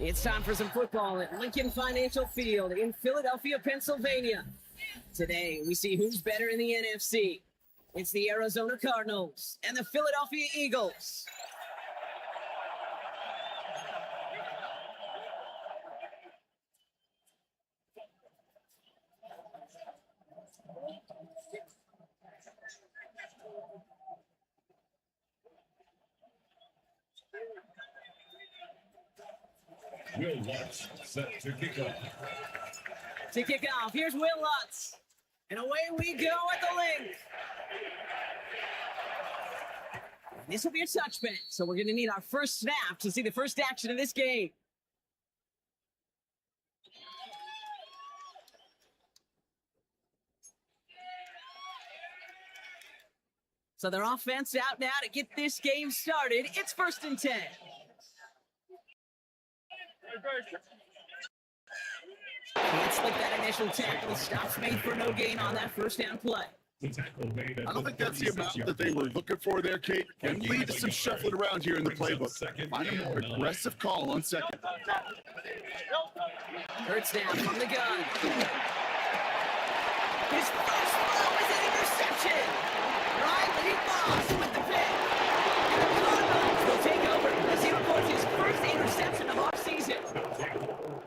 It's time for some football at Lincoln Financial Field in Philadelphia, Pennsylvania. Today, we see who's better in the NFC. It's the Arizona Cardinals and the Philadelphia Eagles. Will Lutz set to kick off. To kick off, here's Will Lutz. And away we go at the link. This will be a touchback, so we're going to need our first snap to see the first action of this game. So their offense out now to get this game started. It's 1st and 10. Can't slip that initial tackle. Stops made for no gain on that first down play. I don't think that's the amount that they were looking for there, Kate. Can lead to some shuffling around here in the playbook. Find a more aggressive call on second. Hurts down from the gun. His first throw is an interception. Riley Moss with the pick. And the Cardinals will take over as he records his first interception of our season.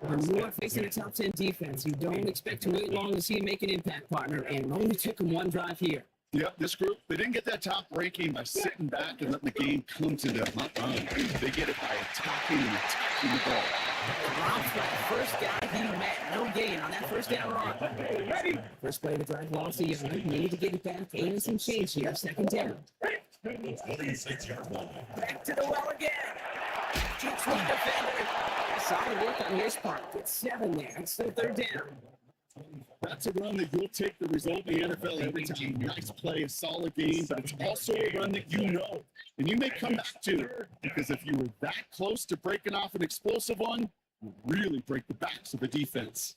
When you are facing a top 10 defense, you don't expect to wait long to see him make an impact, partner, and it only took him one drive here. Yeah, this group, they didn't get that top ranking by sitting back and letting the game come to them. They get it by attacking the ball. Ralph's got the first guy he met. No gain on that first down run. First play of the drive lost to Young. Need to get it back. Ain't some change here. Second down. Back to the well again. Keeps one defender. Solid work on his part. It's 7 there. It's still 3rd down. That's a run that you'll take the result in the NFL every time. Nice play, a solid game, but it's also a run that you know. And you may come back to, because if you were that close to breaking off an explosive one, you really break the backs of the defense.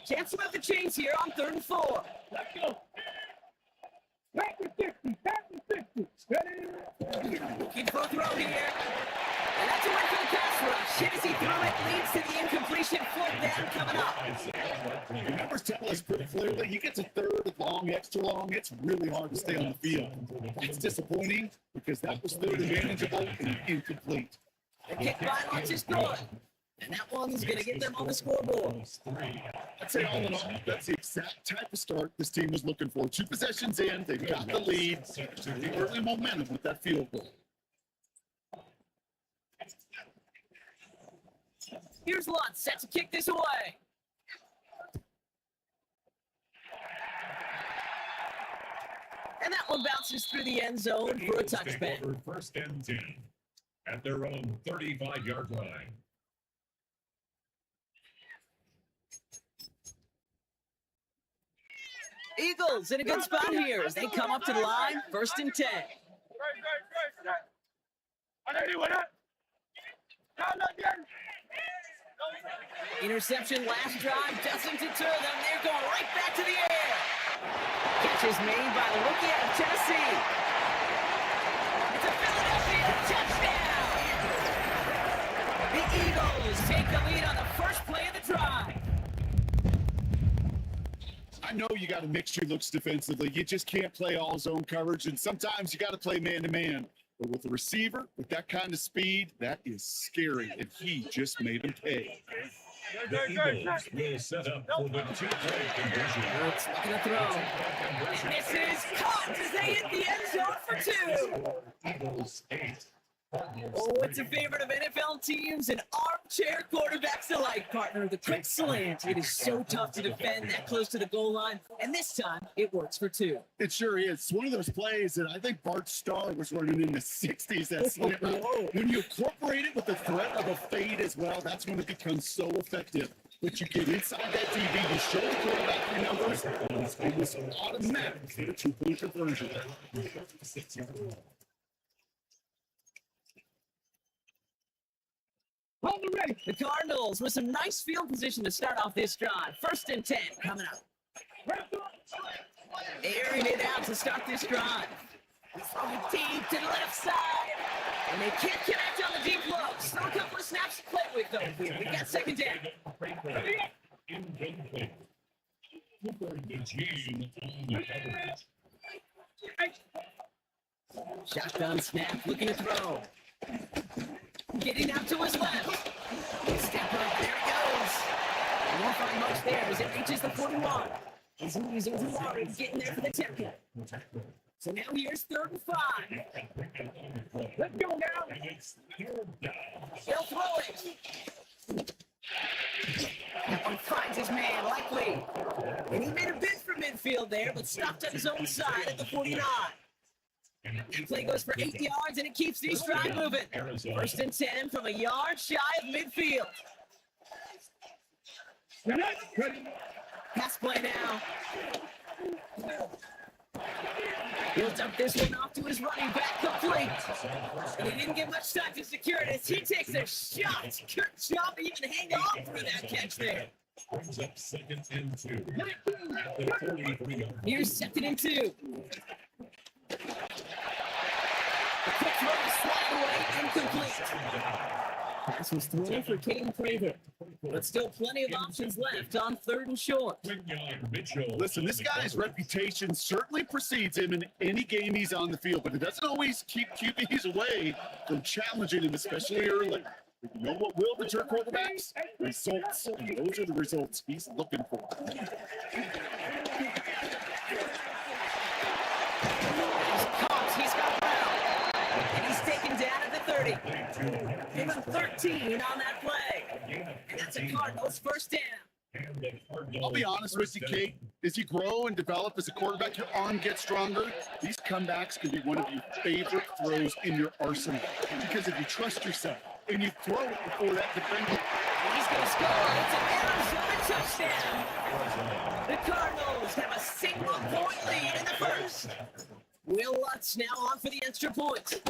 Chance to move the chains here on 3rd and 4. Let's go. Back to 50. Back to 50. Ready? Keep throw here. And that's a win for the pass rush. As he threw it, leads to the incompletion. 4th down coming up. The numbers tell us pretty clearly, he gets a 3rd long, extra long, it's really hard to stay on the field. That's disappointing because that was 3rd and manageable and incomplete. The kick by Lutz is good. And that one's going to get them on the scoreboard. I'd say all in all, that's the exact type of start this team was looking for. 2 possessions in, they've got the lead, the early momentum with that field goal. Here's Lutz set to kick this away. And that one bounces through the end zone for a touchback. 1st and 10 at their own 35-yard line. Eagles in a good spot here as they come up to the line. 1st and 10. Interception last drive doesn't deter them. They're going right back to the air. Catch is made by the rookie out of Tennessee. It's a Philadelphia touchdown. The Eagles take the lead on the first play of the drive. I know you got to mix your looks defensively. You just can't play all zone coverage, and sometimes you got to play man-to-man. But with a receiver, with that kind of speed, that is scary, and he just made him pay. The Eagles will set up for the 2-point conversion. Lutz looking to throw. This is caught as they hit the end zone for 2. Eagles 8. Oh, it's a favorite of NFL teams and armchair quarterbacks alike, partner. The quick slant. It is so tough to defend that close to the goal line. And this time, it works for 2. It sure is. It's one of those plays that I think Bart Starr was running in the 60s, that slant. When you incorporate it with the threat of a fade as well, that's when it becomes so effective. But you get inside that TV, you show the quarterback your numbers, and it was automatic for the 2-point conversion. The Cardinals with some nice field position to start off this drive. 1st and 10 coming up. Airing it out to start this drive. Throwing deep to the left side. And they can't connect on the deep look. Still a couple of snaps to play with. though here. We got second down. Incomplete. The Gene on the coverage. Shotgun snap, looking to throw. Getting out to his left. Step up, there he goes. And won't find much there as it reaches the 41. He's losing to Laurie, getting there for the tackle. So now here's 3rd and 5. Let's go now. He'll throw it. That one finds his man, likely. And he made a bid for midfield there, but stopped on his own side at the 49. The play goes for 8 yards, and it keeps these drive moving. 1st and 10 from a yard shy of midfield. Pass play now. He'll dump this one off to his running back, complete. And he didn't get much time to secure it as he takes a shot. Good job to even hang on through that catch there. Brings up 2nd and 2. At the 43-yard. Here's 2nd and 2. The quick throw is swatted away, incomplete. Pass was thrown for Caden Prather, but still plenty of options left on 3rd and short. Mitchell. Listen, this guy's reputation certainly precedes him in any game he's on the field, but it doesn't always keep QBs away from challenging him, especially early. But you know what will deter quarterbacks? Results. And those are the results he's looking for. He's got Brown, and he's taken down at the 30. Give him 13 on that play. And that's a Cardinals 1st down. I'll be honest with you, Kate. As you grow and develop as a quarterback, your arm gets stronger. These comebacks can be one of your favorite throws in your arsenal. Because if you trust yourself and you throw it before that defender, He's going to score. It's an Arizona touchdown. The Cardinals have a single-point lead in the 1st. Will Lutz now on for the extra point.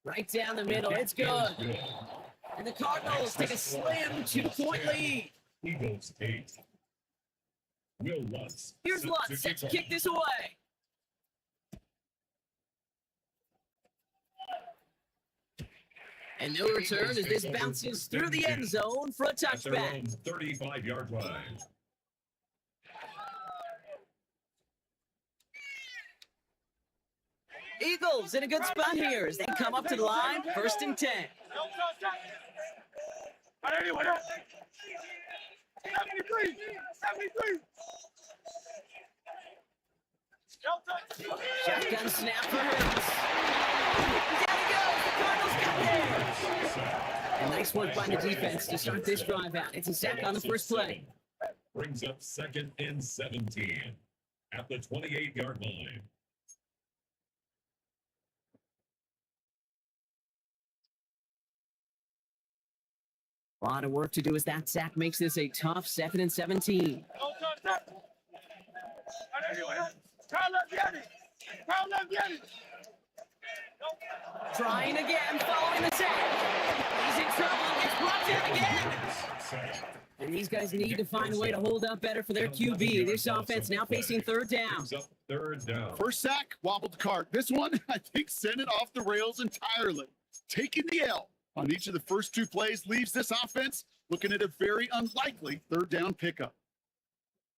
Right down the middle. It's good. And the Cardinals take a slim 2-point lead. Eagles 8. Will Lutz. Here's Lutz set to kick this away. And no return as this bounces through the end zone for a At their touchback. own 35-yard line. Eagles in a good spot here as they come up to the line, 1st and 10. 73. Shotgun snap for Hurts. Down he goes. The Cardinals got there. And nice work by the defense to start this drive out. It's a sack on the first play. Brings up 2nd and 17 at the 28-yard line. A lot of work to do as that sack makes this a tough 2nd and 17. Trying again, following the sack. He's in trouble, gets brought down again. And these guys need to find a way to hold up better for their QB. This offense now facing 3rd down. Brings up 3rd down. first sack, wobbled the cart. This one, I think, sent it off the rails entirely. Taking the L on each of the first 2 plays leaves this offense looking at a very unlikely 3rd down pickup.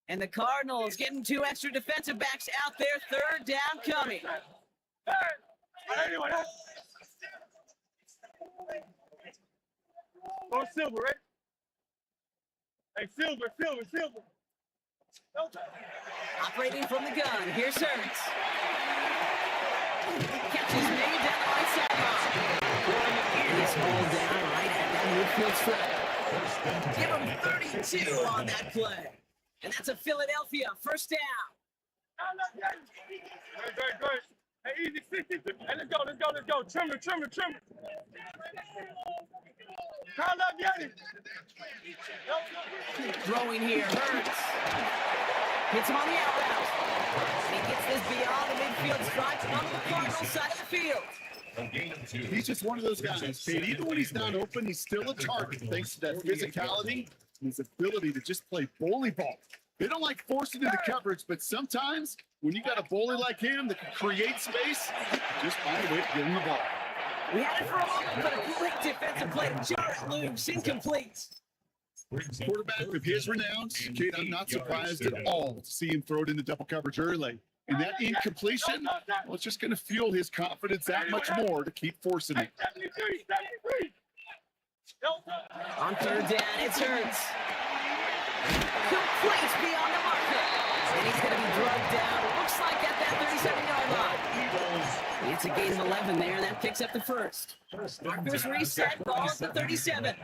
And the Cardinals getting 2 extra defensive backs out there. 3rd down coming. Oh, Silver, right? Hey, Silver. Operating from the gun. Here's Hurts. Catches made down the right sideline. He's hauled down right at that midfield strip. Give him 32 on that play. And that's a Philadelphia 1st down. Good. Hey, easy 60. Hey, let's go. Trimmer. Call up, Yanni. Throwing here, Hurts. Hits him on the out route. He gets this beyond the midfield stripe on the Cardinals side of the field. A gain of 2. He's just one of those guys, Kate. Even when he's not open, he's still a target thanks to that physicality and his ability to just play bully ball. They don't like forcing into coverage, but sometimes when you got a bully like him that can create space, just find a way to get him the ball. We had it for a moment, but a great defensive play. Jarrett loose, incomplete. Quarterback of his renown, Kate, I'm not surprised at all to see him throw it in the double coverage early. And that incompletion, well, it's just going to fuel his confidence that much more to keep forcing it. 73, 73. On third down, it's Hurts. Complete beyond the marker. And he's going to be drugged down. Looks like at that 37-yard line. It's a gain of 11 there. That picks up the first. Markers reset. Ball at the 37.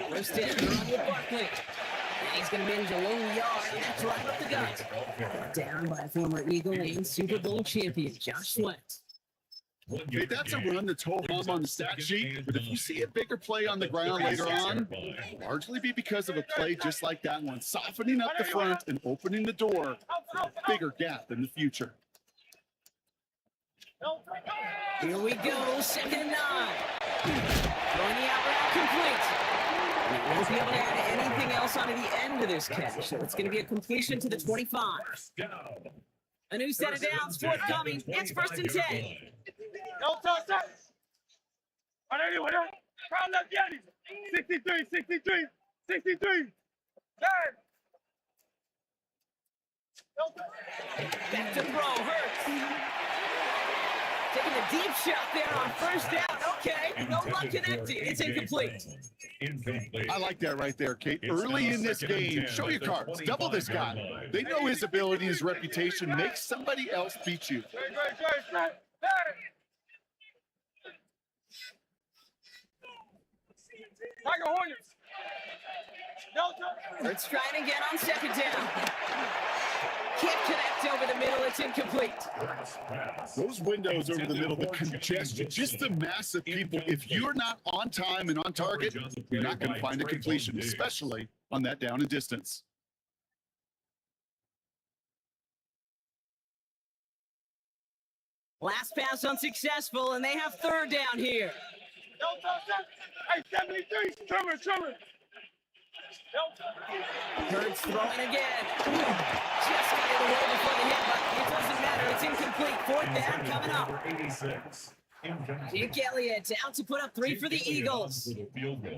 First in, run with Barkley. And he's going to manage a lone yard. And that's right up the gut. Down by former Eagle and Super Bowl champion Josh Sweat. Hey, that's a run that's ho hum on the stat sheet, but if you see a bigger play on the ground later on, it'll largely be because of a play just like that one, softening up the front and opening the door for a bigger gap in the future. Here we go, 2nd and 9. Throwing the out route complete. He won't be able to add anything else onto the end of this catch, so it's going to be a completion to the 25. A new set of downs forthcoming. It's 1st and 10. No touch. Crown left Yanni. 63, 63, 63. Back to throw, Hurts. Taking a deep shot there on 1st down. Okay, no luck connecting. It's incomplete. I like that right there, Kate. Early in this game, show your cards. Double this guy. They know his ability, his reputation. Make somebody else beat you. Tiger Hornets. Hurts trying again on 2nd down. Can't connect over the middle. It's incomplete. Those windows over the middle, the congestion, just the mass of people. If you're not on time and on target, you're not going to find a completion, especially on that down and distance. Last pass unsuccessful, and they have 3rd down here. Hey, 73, Trimmer. Hurts throwing again. Just got it away before the hit, but it doesn't matter. It's incomplete. 4th down coming up. Jake Elliott out to put up 3 for the Eagles.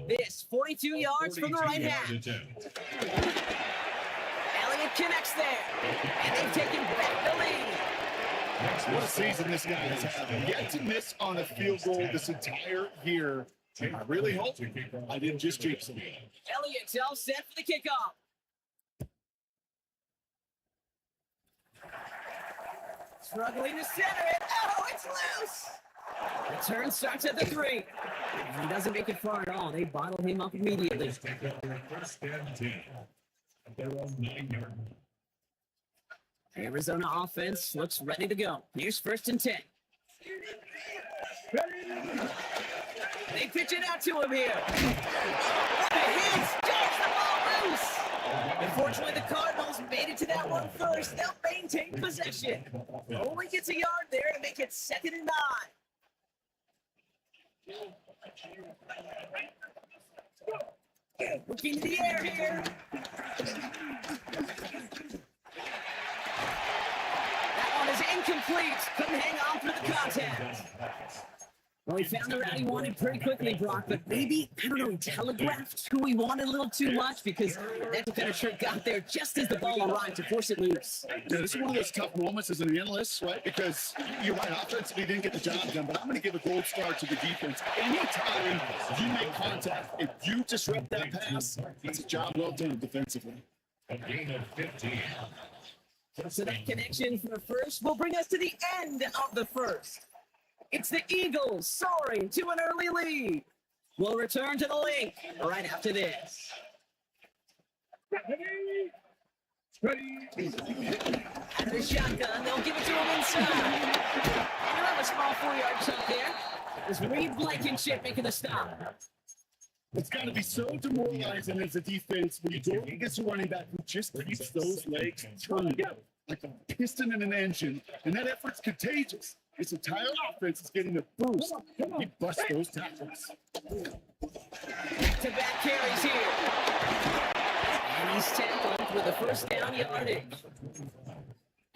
This 42 yards from the right half. Elliott connects there, and they've taken back the lead. What a season this guy has had. Yet to miss on a field goal this entire year. And I really hope I didn't just jinx him. Elliott's all set for the kickoff. Struggling to center it. Oh, it's loose. The turn starts at the 3. He doesn't make it far at all. They bottle him up immediately. Arizona offense looks ready to go. Here's 1st and 10. They pitch it out to him here. What a hit! Gets the ball loose. Unfortunately, the Cardinals made it to that one first. They'll maintain possession. Only gets a yard there to make it 2nd and 9. Looking in the air here. That one is incomplete. Couldn't hang on through the contact. Well, he found the route he wanted pretty quickly, Brock, but maybe, I don't know, he telegraphed who he wanted a little too much because that defender sure got there just as the ball arrived to force it loose. Yeah, this is one of those tough moments as an analyst, right? Because you're right, offensively didn't get the job done, but I'm going to give a gold star to the defense. Anytime you make contact, if you disrupt that pass, it's a job well done defensively. A gain of 15. So that connection for the first will bring us to the end of the first. It's the Eagles soaring to an early lead. We'll return to the link right after this. Out of the shotgun, they'll give it to him inside. And he'll have a small 4-yard chunk there. It's Reed Blankenship making the stop. It's got to be so demoralizing as a defense when you go against a running back who just keeps those legs turning like a piston in an engine, and that effort's contagious. His entire offense is getting a boost. He busts those tackles. Back-to-back carries here. And he's tackled with a 1st down yardage.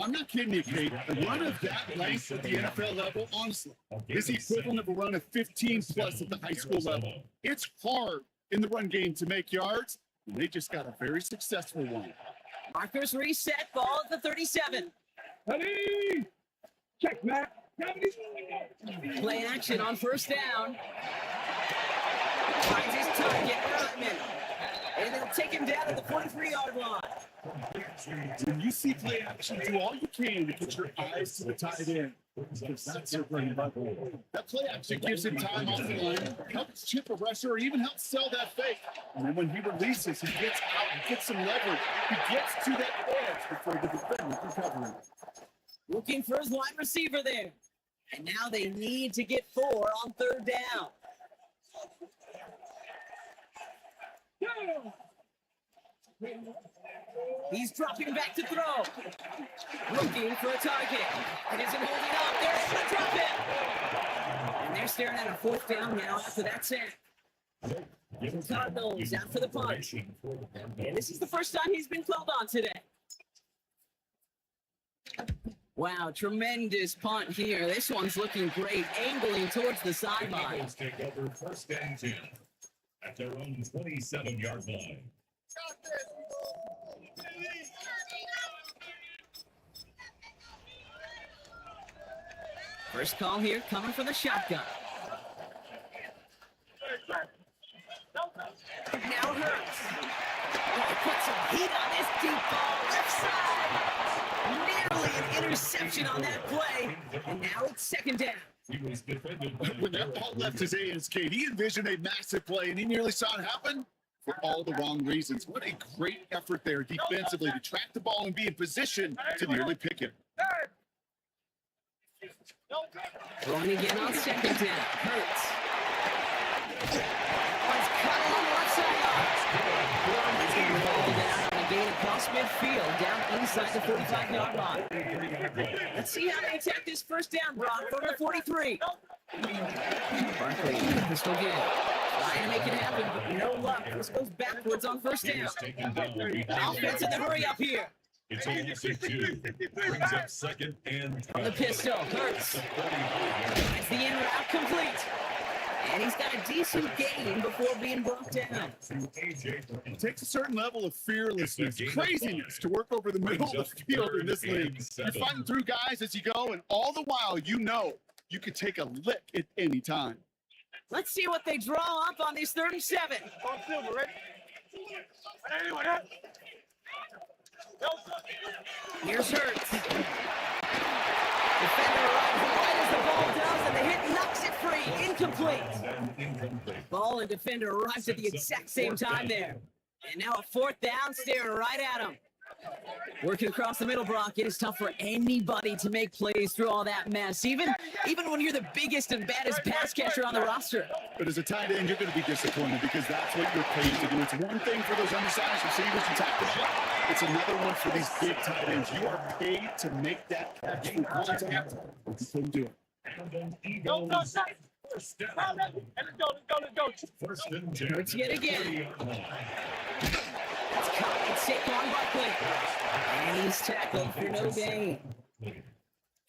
I'm not kidding you, Kate. A run of that length at the NFL level, honestly, is the equivalent of a run of 15 plus at the high school level. It's hard in the run game to make yards, and they just got a very successful one. Markers reset, ball at the 37. Ready? Check, Matt. Play action on first down. Finds his target, Rodman. And they'll take him down at the 43-yard line. When you see play action, do all you can to get your eyes to the tight end. Because that's your bread and butter. That play action gives him time off the line, helps chip a rusher, or even helps sell that fake. And then when he releases, he gets out and gets some leverage. He gets to that edge before the defender can cover him. Looking for his wide receiver there. And now they need to get 4 on third down. He's dropping back to throw. Looking for a target. It isn't holding up. They're able to drop it. And they're staring at a fourth down now after that sack. Cardinals out for the punt. And this is the first time he's been called on today. Wow, tremendous punt here. This one's looking great, angling towards the sideline. Take over first and 10 at their own 27-yard line. First call here coming from the shotgun. Now Hurts. Oh, put some heat on this deep ball left side. Nearly an interception on that play. And now it's second down. He was defended by When that ball left his hands, Kate, he envisioned a massive play, and he nearly saw it happen for all the wrong reasons. What a great effort there defensively to track the ball and be in position to nearly pick it. Throwing again on second down. Hurts. Oh, it's cut on the left side. He's going to roll down and gain across midfield down inside the 45-yard line. Let's see how they attack this first down, Brock, from the 43. Barkley, pistol game. Trying to make it happen, but no luck. This goes backwards on first down. Offense in the hurry up here. It's almost a 2. Brings up second and From the pistol, Hurts. It's the in route complete. And he's got a decent gain before being brought down. It takes a certain level of fearlessness, craziness to work over the middle of the field in this league. You're fighting through guys as you go, and all the while you know you could take a lick at any time. Let's see what they draw up on these 37. Here's Hurts. Defender arrives right as the ball does, and the hit knocks it free. Incomplete. Ball and defender arrives at the exact same time there. And now a fourth down, staring right at him. Working across the middle, Brock, it is tough for anybody to make plays through all that mess, even when you're the biggest and baddest pass catcher on the roster. But as a tight end, you're going to be disappointed because that's what you're paid to do. It's one thing for those undersized receivers you talked about. It's another one for these big tight ends. You are paid to make that catch through contact. You couldn't do it. First down. First and 10. Hurts yet again. It's caught and Saquon Barkley. And he's tackled for no gain.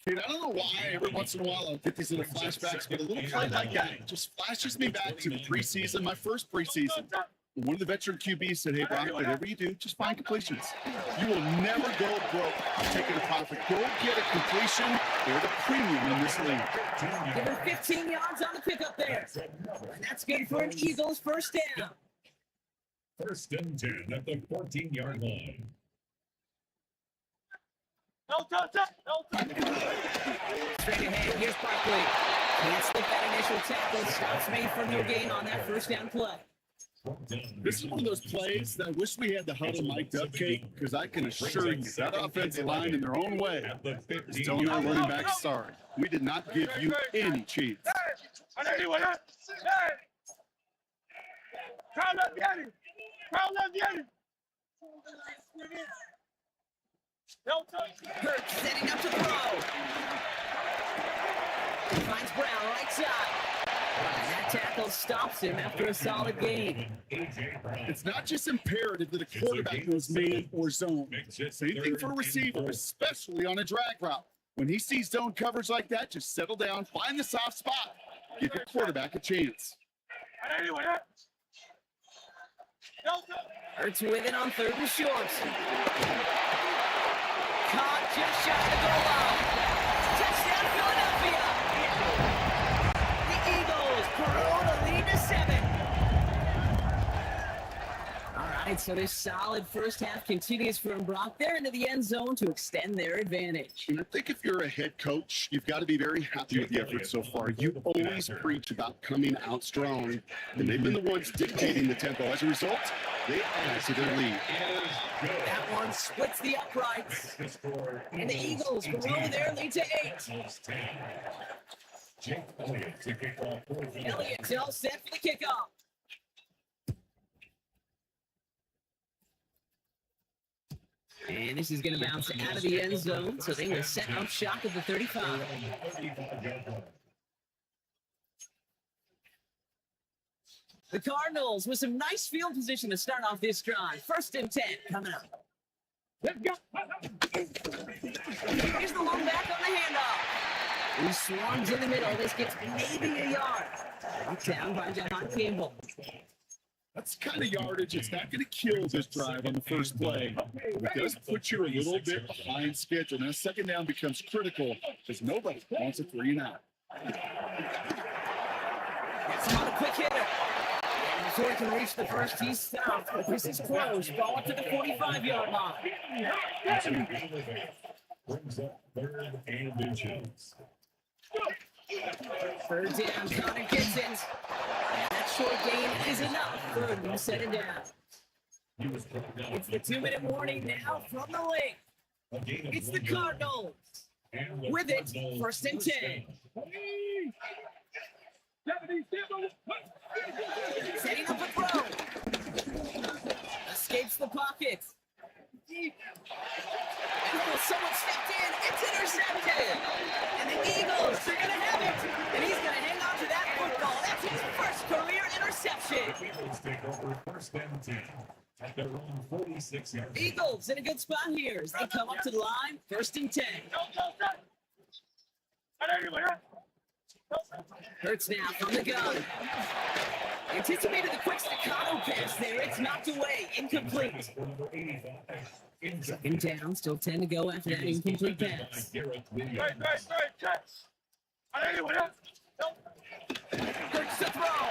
Dude, I don't know why every once in a while I'll get these little flashbacks, but a little play like that just flashes me back to the preseason, my first preseason. One of the veteran QBs said, hey, Brock, whatever you do, just find completions. You will never go broke taking a profit. Go get a completion. They're the premium in this league. Give him 15 yards on the pickup there. And that's good for an Eagles first down. First and 10 at the 14-yard line. Straight ahead, here's Barkley. Can't slip that initial tackle. Stops made for no gain on that first down play. This is one of those plays that I wish we had the huddle mic'd up, Kate, because I can assure you that offensive line in their own way is telling our running back, sorry, we did not give you any chance. Hurts setting up to throw. Finds Brown right side. That tackle stops him after a solid gain. It's not just imperative that a quarterback goes man or zone. Same thing for a receiver, especially on a drag route. When he sees zone coverage like that, just settle down, find the soft spot, give your quarterback a chance. Hurts with it on 3rd and short. Caught just shy of the goal line. Touchdown, Philadelphia. The Eagles grow the lead to 7. All right, so this solid first half continues from Brock. They're into the end zone to extend their advantage. And I think if you're a head coach, you've got to be very happy with the effort so far. You always preach about coming out strong, and they've been the ones dictating the tempo. As a result, they add to their lead. That one splits the uprights. And the Eagles grow their lead to 8. Elliott's all set for the kickoff. And this is going to bounce out of the end zone, so they will set up shop at the 35. The Cardinals with some nice field position to start off this drive. 1st and 10 coming up. Let's go. Here's the long back on the handoff. He swarms in the middle. This gets maybe a yard. Knocked down by Jahan Campbell. That's the kind of yardage. It's not going to kill this drive on the first play. It does put you a little bit behind schedule. Now, 2nd down becomes critical because nobody wants a 3 and out. It's not a quick hitter. Before he can reach the first, he's stopped. But this is close. Ball up to the 45-yard line. Brings up 3rd and inches. 3rd down, Connor gets it. And that short gain is enough. 3rd and 7 down. It's the 2-minute warning now from the link. It's the Cardinals. With it, 1st and 10. Setting up a throw. Escapes the pocket. And someone stepped in. It's intercepted. And the Eagles are going to have it. And he's going to hang on to that football. That's his first career interception. Eagles take over 1st and 10 at their own 46 yards. Eagles in a good spot here as they come up to the line. 1st and 10. Hurts now from the gun. Anticipated the quick staccato pass there. It's knocked away. Incomplete. 2nd down. Still 10 to go after that incomplete pass. Hurts to throw.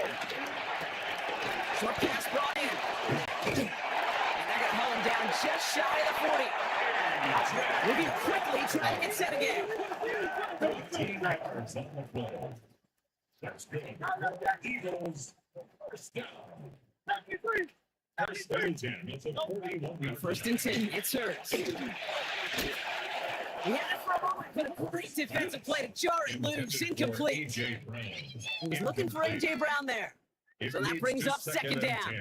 Short pass brought in. And that got held down just shy of the 40. Moving quickly, trying to get set again. 13 yards on the play. That's good. Eagles, 1st down. 1st and 10. It's a 41. 1st and 10. It's Hurts. He had it for a moment, but a great defensive play to jar it loose. Incomplete. He was looking for A.J. Brown there. So that brings up 2nd down.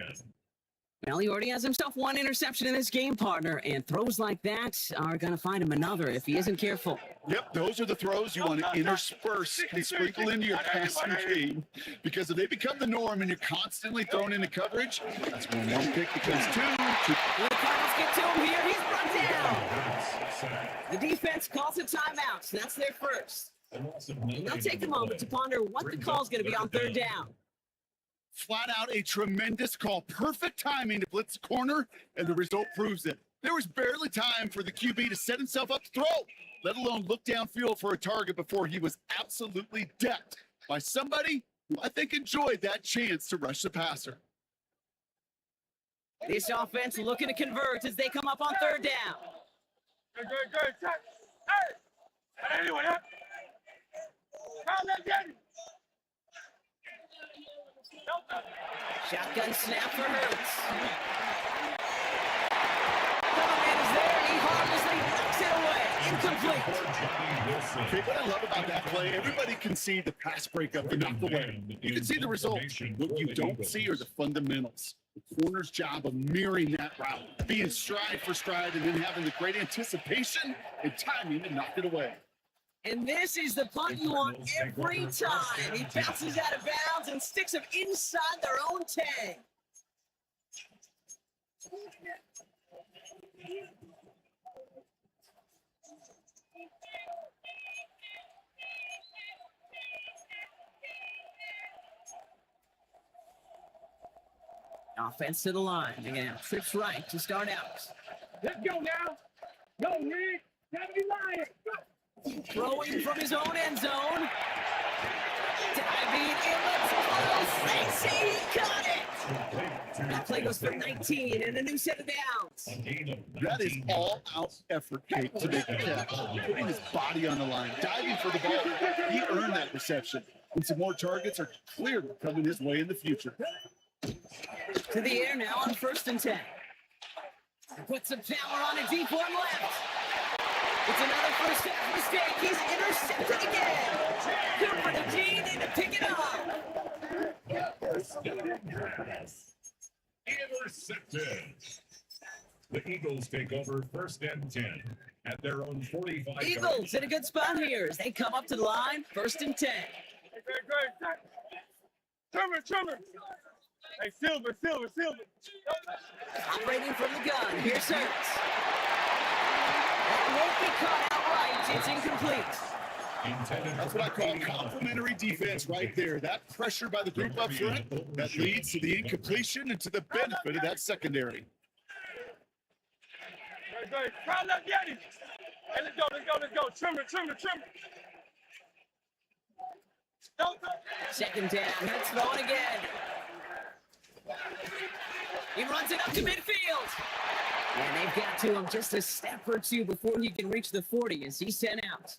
Well, he already has himself 1 interception in this game, partner, and throws like that are going to find him another if he isn't careful. Yep, those are the throws you want to intersperse and sprinkle into your passing game, because if they become the norm and you're constantly thrown into coverage, that's when 1 pick becomes 2. The Cardinals get to him here. He's run down. The defense calls a timeout, so that's their first. And they'll take a moment to ponder what the call is going to be on 3rd down. Flat out a tremendous call. Perfect timing to blitz the corner, and the result proves it. There was barely time for the QB to set himself up to throw, let alone look downfield for a target before he was absolutely decked by somebody who I think enjoyed that chance to rush the passer. This offense looking to convert as they come up on 3rd down. Good. Hey! Anyway, Shotgun snap for Hurts. Coleman is there. He harmlessly knocks it away. Incomplete. Okay, what I love about that play, everybody can see the pass breakup, the knock away. You can see the result. What you don't see are the fundamentals. The corner's job of mirroring that route, being stride for stride, and then having the great anticipation and timing to knock it away. And this is the punt you want every time. He bounces out of bounds and sticks them inside their own 10. Offense to the line. Again, trips right to start out. Let's go now. Go, Rick. Gotta be lying. Go. Throwing from his own end zone. Diving in the close. They say he caught it. That play goes for 19 and a new set of downs. That is all-out effort, Kate, to make the catch. Putting his body on the line, diving for the ball. He earned that reception. And some more targets are clearly coming his way in the future. To the air now on 1st and 10. Put some power on a deep one left. It's another first half mistake. He's intercepted again. Cooper the G need to pick it up. Intercepted. The Eagles take over 1st and 10 at their own 45. Eagles in a good spot here as they come up to the line. 1st and 10. Trimmer. Hey, Silver. Operating from the gun. Here's Hurts. That won't be caught outright. It's incomplete. That's what I call complimentary defense right there. That pressure by the group up front, that leads to the incompletion and to the benefit of that secondary. Good. Crowd up, Yeti. Hey, let's go. Trimmer. Second down. Hurts throwing again. He runs it up to midfield. And they've got to him just a step or two before he can reach the 40 as he's sent out.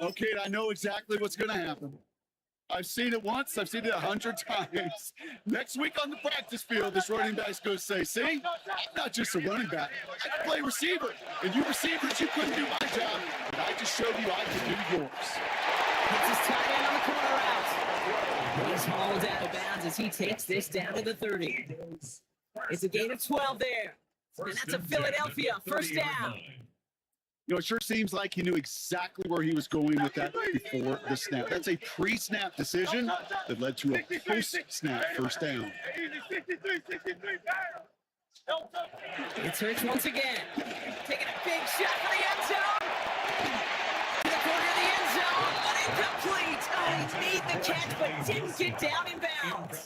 Okay, I know exactly what's going to happen. I've seen it once. I've seen it 100 times. Next week on the practice field, this running back's going to say, see, I'm not just a running back. I can play receiver. And you receivers, you couldn't do my job. And I just showed you I can do yours. Gets his tight end on the corner out. He's hauled out of bounds as he takes this down to the 30. It's a gain of 12 there. And that's a Philadelphia first down. You know, it sure seems like he knew exactly where he was going with that before the snap. That's a pre-snap decision that led to a post-snap first down. It's Hurts once again. Taking a big shot for the end zone. To the corner of the end zone, but incomplete. Oh, he made the catch, but didn't get down in bounds.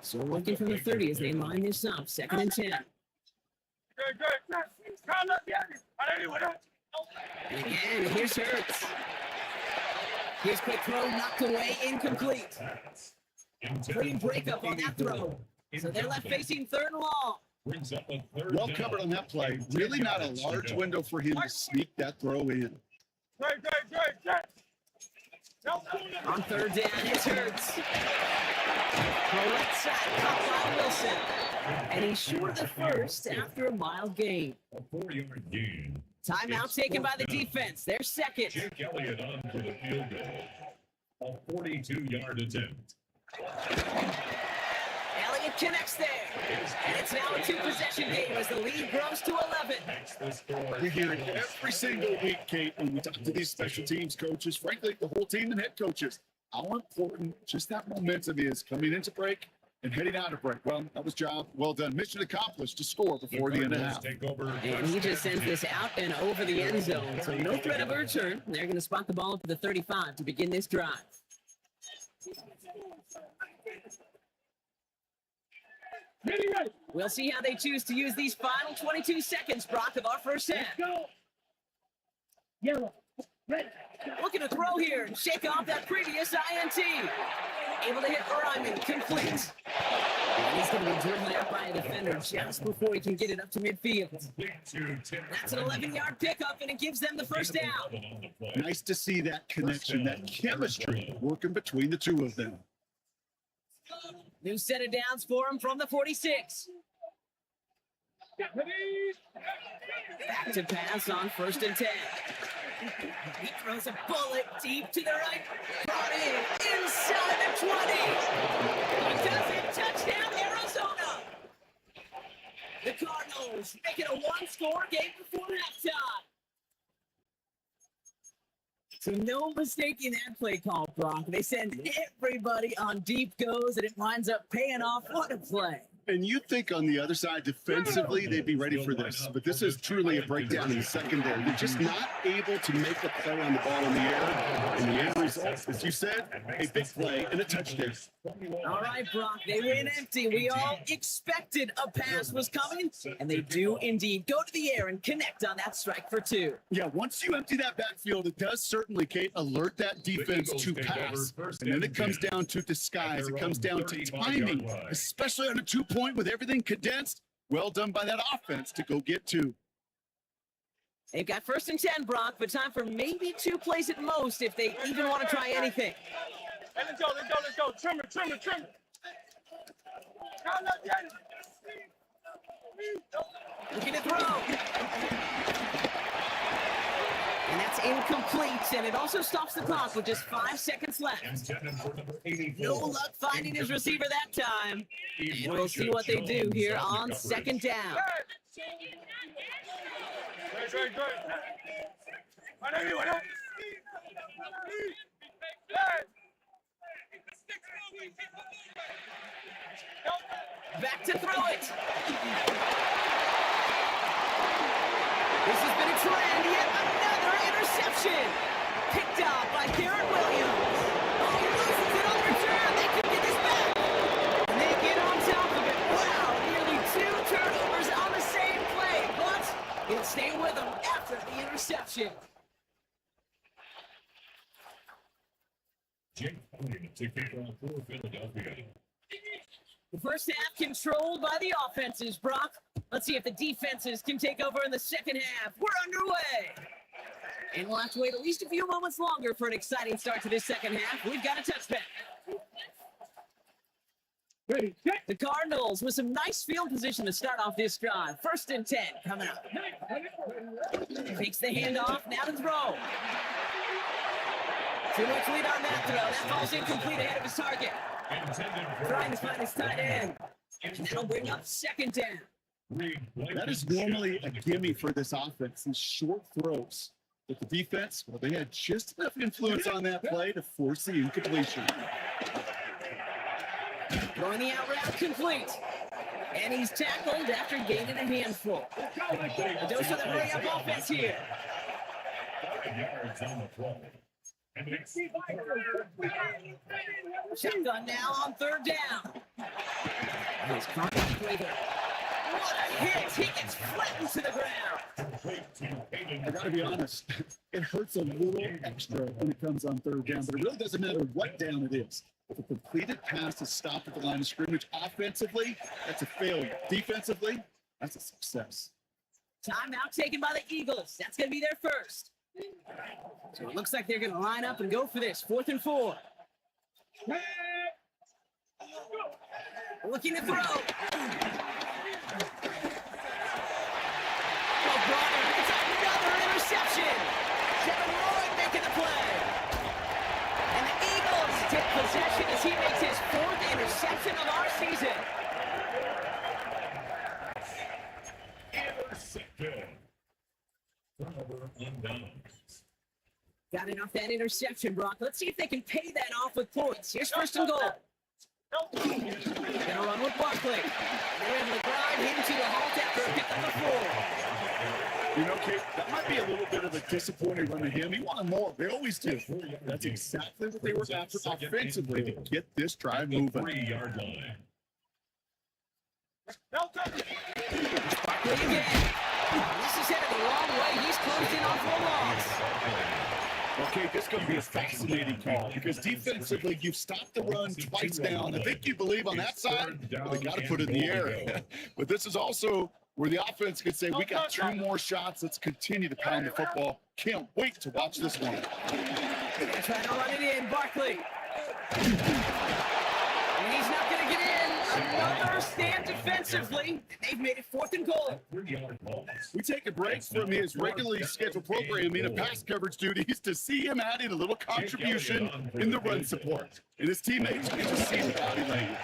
So looking from the 30 as they line this up. 2nd and 10. And again, here's Hurts. Here's quick throw, knocked away, incomplete. Clean breakup on that throw. So they're left facing 3rd and long. Well covered on that play. Really not a large window for him to sneak that throw in. On 3rd down, it's Hurts. Throw right side, caught by Wilson. And he's short of the first after a mild gain. A 4-yard gain. Timeout taken by the defense. They're second. Jake Elliott on for the field goal. A 42-yard attempt. Elliott connects there. And it's now a 2-possession game as the lead grows to 11. We hear it every single week, Kate, when we talk to these special teams coaches, frankly, the whole team and head coaches, how important just that momentum is coming into break and heading out of break. Well, that was job well done. Mission accomplished to score before the end of half. And he just sends this out and over the end zone. So no threat of a return. They're going to spot the ball up to the 35 to begin this drive. We'll see how they choose to use these final 22 seconds, Brock, of our first half. Let's go. Yellow. Red. Looking to throw here and shake off that previous INT. Able to hit Ryman, complete. And he's going to be driven out by a defender just before he can get it up to midfield. That's an 11-yard pickup, and it gives them the first down. Nice to see that connection, that chemistry working between the two of them. New set of downs for him from the 46. Back to pass on 1st and 10. He throws a bullet deep to the right. Brought in inside the 20. He does it. Touchdown, Arizona. The Cardinals make it a 1-score game before halftime. So no mistaking that play call, Brock. They send everybody on deep goes, and it winds up paying off. What a play. And you'd think on the other side, defensively, they'd be ready for this. But this is truly a breakdown in the secondary. They're just not able to make a play on the ball in the air. And the end result, as you said, a big play and a touchdown. All right, Brock, they win empty. We all expected a pass was coming, and they do indeed go to the air and connect on that strike for two. Yeah, once you empty that backfield, it does certainly, Kate, alert that defense to pass. And then it comes down to disguise. It comes down to timing, especially on a 2-point with everything condensed. Well done by that offense to go get two. They've got 1st and 10, Brock, but time for maybe 2 plays at most if they even want to try anything. Hey, let's go. Trim it. Looking to throw. And that's incomplete, and it also stops the clock with just 5 seconds left. No luck finding his receiver that time. And we'll see what they do here on 2nd down. Back to throw it. This has been a trend. Yet another interception. Picked up by Garrett Williams. Oh, he loses it on the return. They can get this back. And they get on top of it. Wow, nearly 2 turnovers on the same play. But he'll stay with them after the interception. The first half controlled by the offenses, Brock. Let's see if the defenses can take over in the second half. We're underway. And we'll have to wait at least a few moments longer for an exciting start to this second half. We've got a touchback. The Cardinals with some nice field position to start off this drive. 1st and 10 coming up. Takes the handoff, now to throw. Too much lead on that throw. That falls incomplete ahead of his target. Trying to find his tight end. And that'll bring up 2nd down. That is normally a gimme for this offense, these short throws. But the defense, well, they had just enough influence on that play to force the incompletion. Throwing the out route complete. And he's tackled after gaining a handful. A dose of the hurry-up offense here. Shotgun now on 3rd down. Here's contact breaker. What a hit! He gets flattened to the ground. I gotta be honest, it hurts a little extra when it comes on 3rd down, but it really doesn't matter what down it is. If a completed pass is stopped at the line of scrimmage, offensively, that's a failure. Defensively, that's a success. Timeout taken by the Eagles. That's going to be their first. So it looks like they're going to line up and go for this. 4th and 4. Looking to throw. Oh, brother, it's another interception. Kevin Lloyd making the play. And the Eagles take possession as he makes his 4th interception of our season. Got enough that interception, Brock. Let's see if they can pay that off with points. Here's 1st and goal. Gonna run with Barkley. They're able to grind him to the halt after a pick up the 4. You know, Kate, that might be a little bit of a disappointing run to him. He wanted more. They always do. That's exactly what they were after offensively to get this drive moving. 3-yard line. Barkley again. This is headed the wrong way. He's closed in on for a loss. Okay, this is going to be a fascinating call because defensively, you've stopped the run twice down. I think you believe on that side, well, they got to put it in the air. But this is also where the offense could say, we got 2 more shots. Let's continue to pound the football. Can't wait to watch this one. They're trying to run it in, Barkley. And he's not going to get in. Another stand defensively. They've made it 4th and goal. We take a break from his regularly scheduled programming of pass coverage duties to see him adding a little contribution in the run support. And his teammates get to see the body language.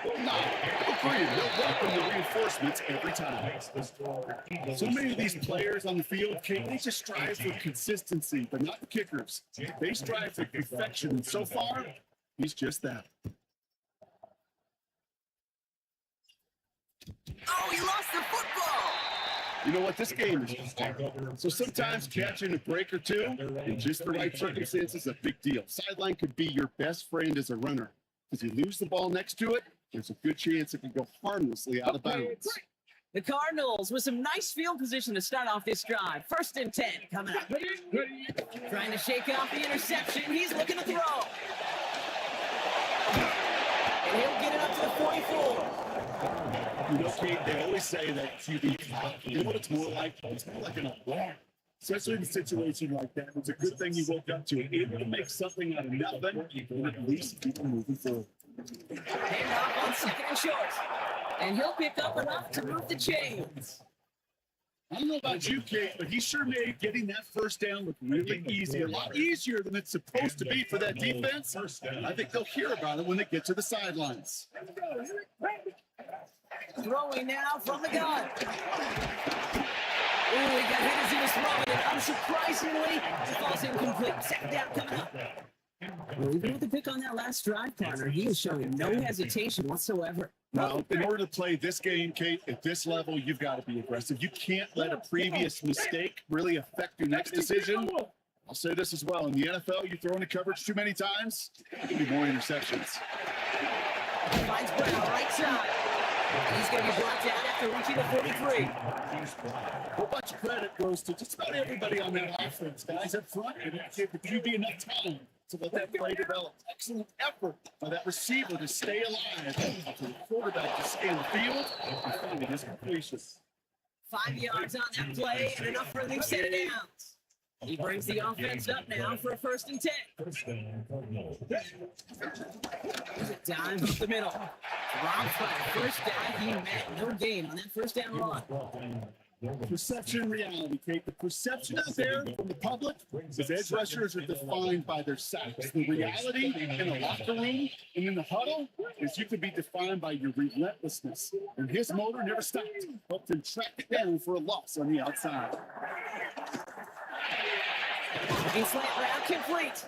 Well, no, agreed. They'll welcome the reinforcements every time. So many of these players on the field, Kate, they just strive for consistency, but not the kickers. They strive for perfection, and so far, he's just that. Oh, he lost the football! You know what? This game is just hard. So sometimes catching a break or two in just the right circumstances is a big deal. Sideline could be your best friend as a runner. If you lose the ball next to it, there's a good chance it can go harmlessly out of bounds. The Cardinals with some nice field position to start off this drive. 1st and 10 coming up. Trying to shake off the interception. He's looking to throw. And he'll get it up to the 44. You know, Kate, they always say that QB, you know what it's more like? It's more like an alarm. Especially in a situation like that. It's a good thing you woke up to it. Able to make something out of nothing, and at least keep moving forward. Hand off on 2nd and short. And he'll pick up enough to move the chains. I don't know about you, Kate, but he sure made getting that first down look really easy. A lot easier than it's supposed to be for that defense. I think they'll hear about it when they get to the sidelines. Throwing now from the gun. Ooh, he got hit as he was throwing it. Unsurprisingly, it falls incomplete. 2nd down coming up. Well, even with the pick on that last drive, partner, he is showing no hesitation whatsoever. Well, in order to play this game, Kate, at this level, you've got to be aggressive. You can't let a previous mistake really affect your next decision. I'll say this as well. In the NFL, you throw into coverage too many times, there'll be more interceptions. Finds Brown right side. He's going to be brought down after reaching the 43. A whole bunch of credit goes to just about everybody on that offense. Guys up front, and give the QB enough time to let that play develop. Excellent effort by that receiver to stay alive, for the quarterback to scan the field and find his completion. 5 yards on that play and enough for a new set of downs. He brings the offense up now for a 1st and 10. There's a dive up the middle. Drops by the 1st down. He met no gain on that 1st down run. Perception reality, Kate. The perception out there from the public is edge rushers are defined by their sacks. The reality in the locker room and in the huddle is you can be defined by your relentlessness. And his motor never stopped. Helped him track it down for a loss on the outside. He slant route complete.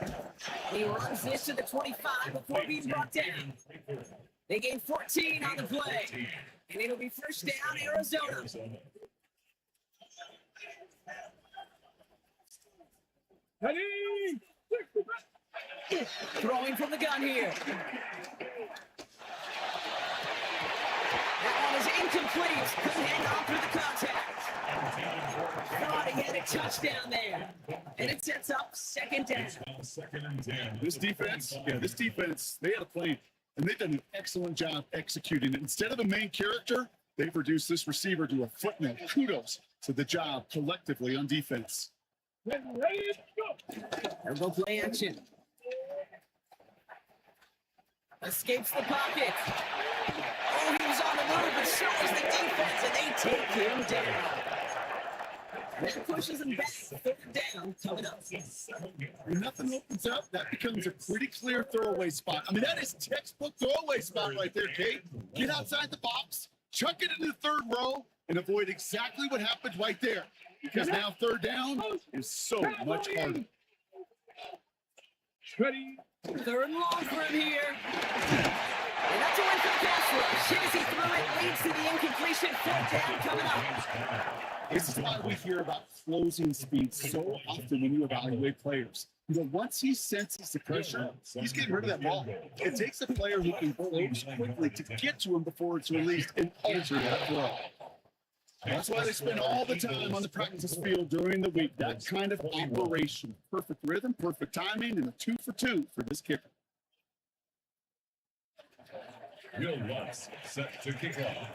He runs this to the 25 before being brought down. They gain 14 on the play. And it'll be 1st down, Arizona. Throwing from the gun here. That one is incomplete. Couldn't hang on through the contact. Thought he had a touchdown there. And it sets up 2nd down. This defense, they had a plan. And they've done an excellent job executing it. Instead of the main character, they've reduced this receiver to a footnote. Kudos to the job collectively on defense. They'll go play action. Escapes the pocket. Oh, he was on the move, but so was the defense, and they take him down. That pushes him back. 3rd down coming up. When nothing opens up, that becomes a pretty clear throwaway spot. I mean, that is textbook throwaway spot right there, Kate. Get outside the box, chuck it into the 3rd row, and avoid exactly what happened right there. Because now 3rd down is so much harder. 3rd and long for him here. And that's a win for the pass rush. As he threw it, leads to the incompletion. 4th down coming up. This is why we hear about closing speed so often when you evaluate players. You know, once he senses the pressure, he's getting rid of that ball. It takes a player who can close quickly to get to him before it's released and alter that throw. That's why they spend all the time on the practice field during the week. That kind of operation. Perfect rhythm, perfect timing, and a 2 for 2 for this kicker. Will Lutz set to kick off.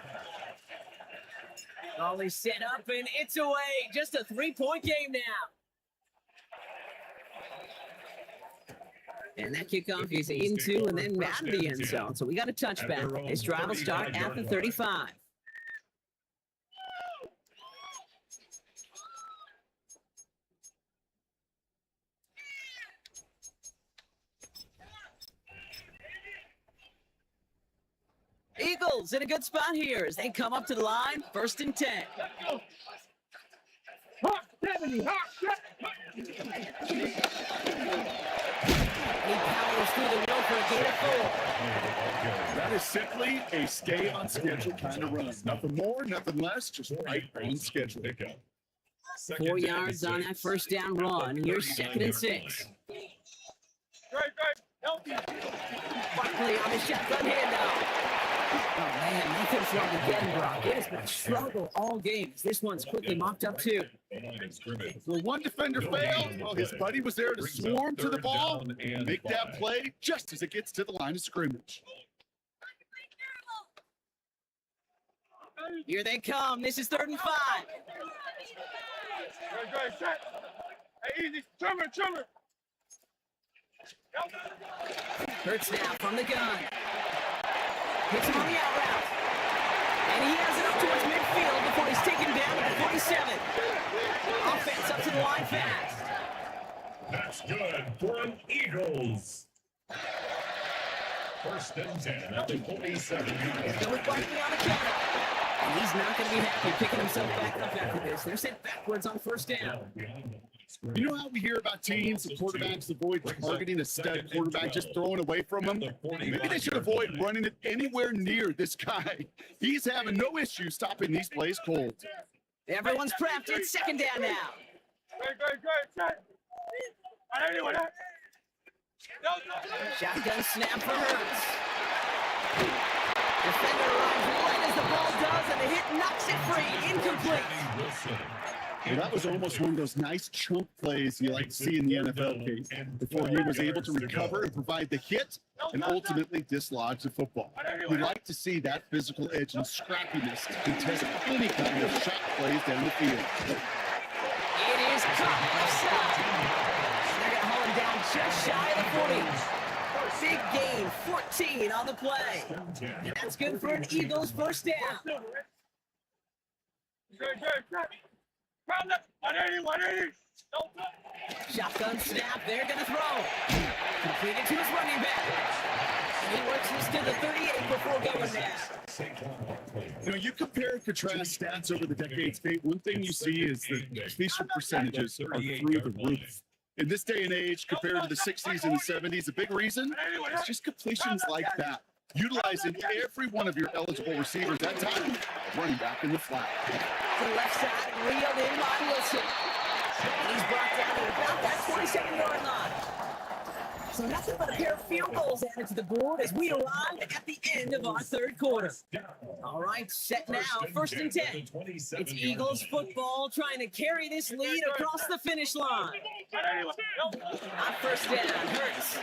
Ollie set up, and it's away. Just a 3-point game now. And that kickoff is into and then out of the end zone. So we got a touchback. This drive will start at the 35. Eagles in a good spot here as they come up to the line, 1st and 10. Hot 70, hot 70. He powers through the middle for a gain of 4. That is simply a stay on schedule kind of run. Nothing more, nothing less, just right on schedule. 4 yards on that 1st down run. Here's 2nd and 6. Barkley on the shotgun handoff. Oh man, nothing's wrong again, Brock. It has been a struggle all games. This one's quickly mocked up too. Well, one defender failed. Well, his buddy was there to swarm to the ball and make that play just as it gets to the line of scrimmage. Here they come. This is 3rd and 5. Hey, easy. Trimmer. Hurts now from the gun. Hits him on the out route. And he has it up towards midfield before he's taken down at the 47. Offense up to the line fast. That's good for an Eagles. 1st and 10 at the 47. Go with Barkley on the counter. And he's not going to be happy picking himself back up after this. They're sent backwards on 1st down. You know how we hear about teams and quarterbacks avoid targeting a stud quarterback, just throwing away from him? Maybe they should avoid running it anywhere near this guy. He's having no issue stopping these plays cold. Everyone's prepped. It's 2nd down now. Shotgun snap for Hurts. Defender arrives right as the ball does, and the hit knocks it free. Incomplete. Well, that was almost one of those nice chunk plays you like to see in the NFL case before he was able to recover and provide the hit and ultimately dislodge the football. We like to see that physical edge and scrappiness to contest any kind of shot plays down the field. It is caught left side. They're going to hold him down just shy of the 40. Big gain, 14 on the play. And that's good for an Eagles 1st down. Shotgun snap, they're going to throw. Completed to his running back. And he works this to the 38 before going there. You know, you compare and contrast stats over the decades, Kate. One thing you see is the completion percentages are through the roof. In this day and age, compared to the 60s and the 70s, the big reason is just completions like that. Utilizing every one of your eligible receivers that time, running back in the flat. To the left side, reeled in by Wilson. And he's brought down to about that 27-yard line. So nothing but a pair of field goals added to the board as we arrive at the end of our 3rd quarter. All right, set now, 1st and 10. It's Eagles football trying to carry this lead across the finish line. On 1st down, Hurts.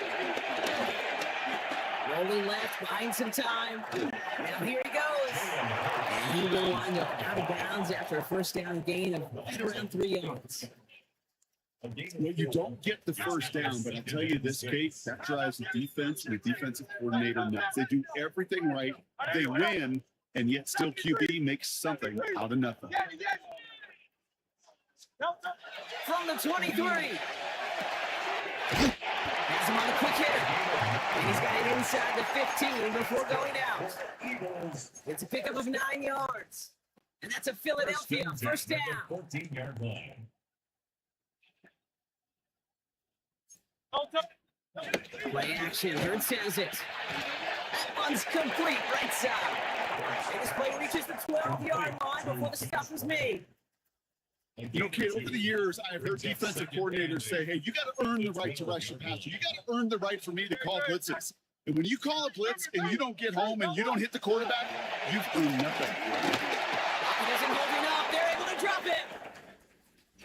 Rolling left, buying some time. Now here he goes. And he will wind up out of bounds after a 1st down gain of right around 3 yards. Well, you don't get the 1st down, but I'll tell you this, Kate, that drives the defense and the defensive coordinator nuts. They do everything right. They win, and yet still QB makes something out of nothing. From the 23. Has him on a quick hitter. And he's got it inside the 15 before going out. It's a pickup of 9 yards. And that's a Philadelphia 1st down. 14-yard line. Play action. Hurts has it. That one's complete right side. And this play reaches the 12-yard line before the stop is made. You know, Kate, over the years, I've heard defensive coordinators say, hey, you got to earn the right to rush your passer. You got to earn the right for me to call blitzes. And when you call a blitz and you don't get home and you don't hit the quarterback, you've earned nothing. He isn't holding up. They're able to drop it.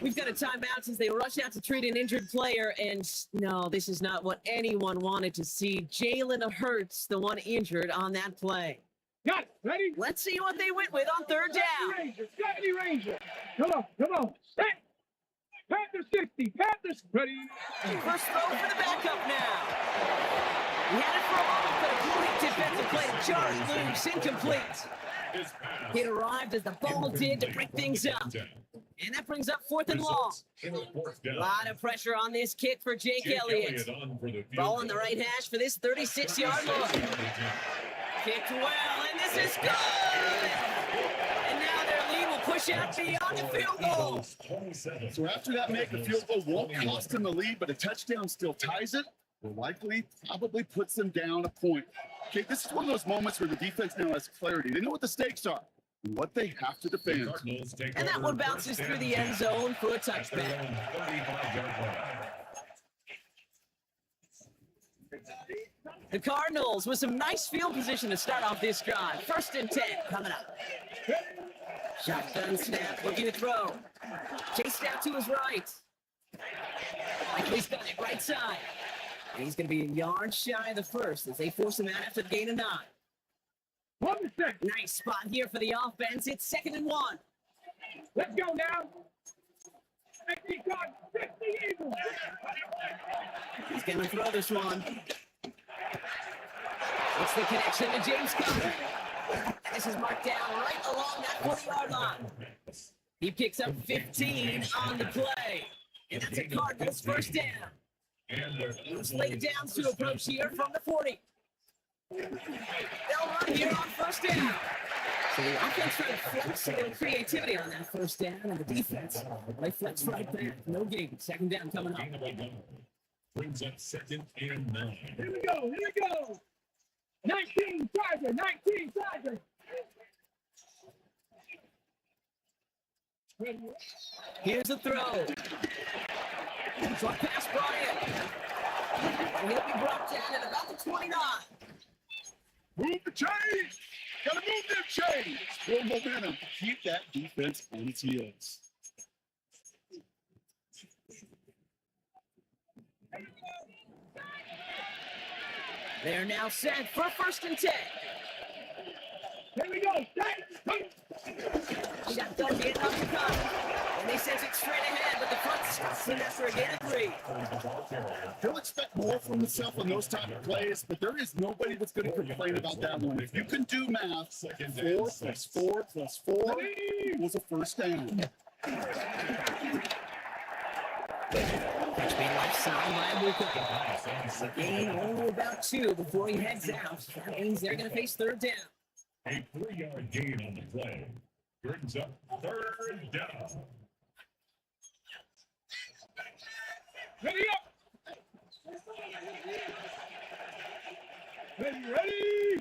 We've got a timeout since they rush out to treat an injured player. And no, this is not what anyone wanted to see. Jalen Hurts, the one injured on that play. Got it. Ready? Let's see what they went with on 3rd down. Scotty Ranger. Come on. Set. Panther 60. Panthers ready. First throw for the backup now. He had it for a moment, but a complete defensive play to Charles loose, incomplete. It arrived as the ball did to break things up. And that brings up 4th and long. A lot of pressure on this kick for Jake Elliott. Ball on the right hash for this 36-yard look. Kicked well, and this is good! And now their lead will push out beyond the field goal. So after that make, a field goal won't cost them the lead, but a touchdown still ties it. Will likely probably puts them down a point. Okay, this is one of those moments where the defense now has clarity. They know what the stakes are and what they have to defend. And that one bounces through the end zone for a touchback. The Cardinals with some nice field position to start off this drive. 1st and 10 coming up. Shotgun snap, looking to throw. Chased out to his right. Likely's got it right side. And he's going to be a yard shy of the first as they force him out after the gain of 9. Nice spot here for the offense. It's 2nd and 1. Let's go now. He's going to throw this one. It's the connection to James Conner. This is marked down right along that 40-yard line. He picks up 15 on the play. And that's a Cardinals 1st down. Loose laid downs to approach here from the 40. They'll run here on 1st down. So the offense tried to flex a little creativity on that 1st down, and the defense, they flex right back. No gain. 2nd down coming up. Brings up 2nd and 9. Here we go. 19 Charger. Here's the throw. Short pass Bryant. And he'll be brought down at about the 29. Move the chains! Gotta move them chains! Build momentum. Keep that defense on its heels. They're now set for 1st and 10. Here we go. Shotgun hit off the cut. And they send it straight ahead, but the front semester again at 3. He'll expect more from himself on those type of plays, but there is nobody that's going to complain about that one. If you can do math, 4 plus 4 plus 4 equals a 1st down. Catch being left side by Abuka. A gain only about 2 before he heads out. That means they're going to face 3rd down. A 3-yard gain on the play. Brings up 3rd down. Ready up. Ready.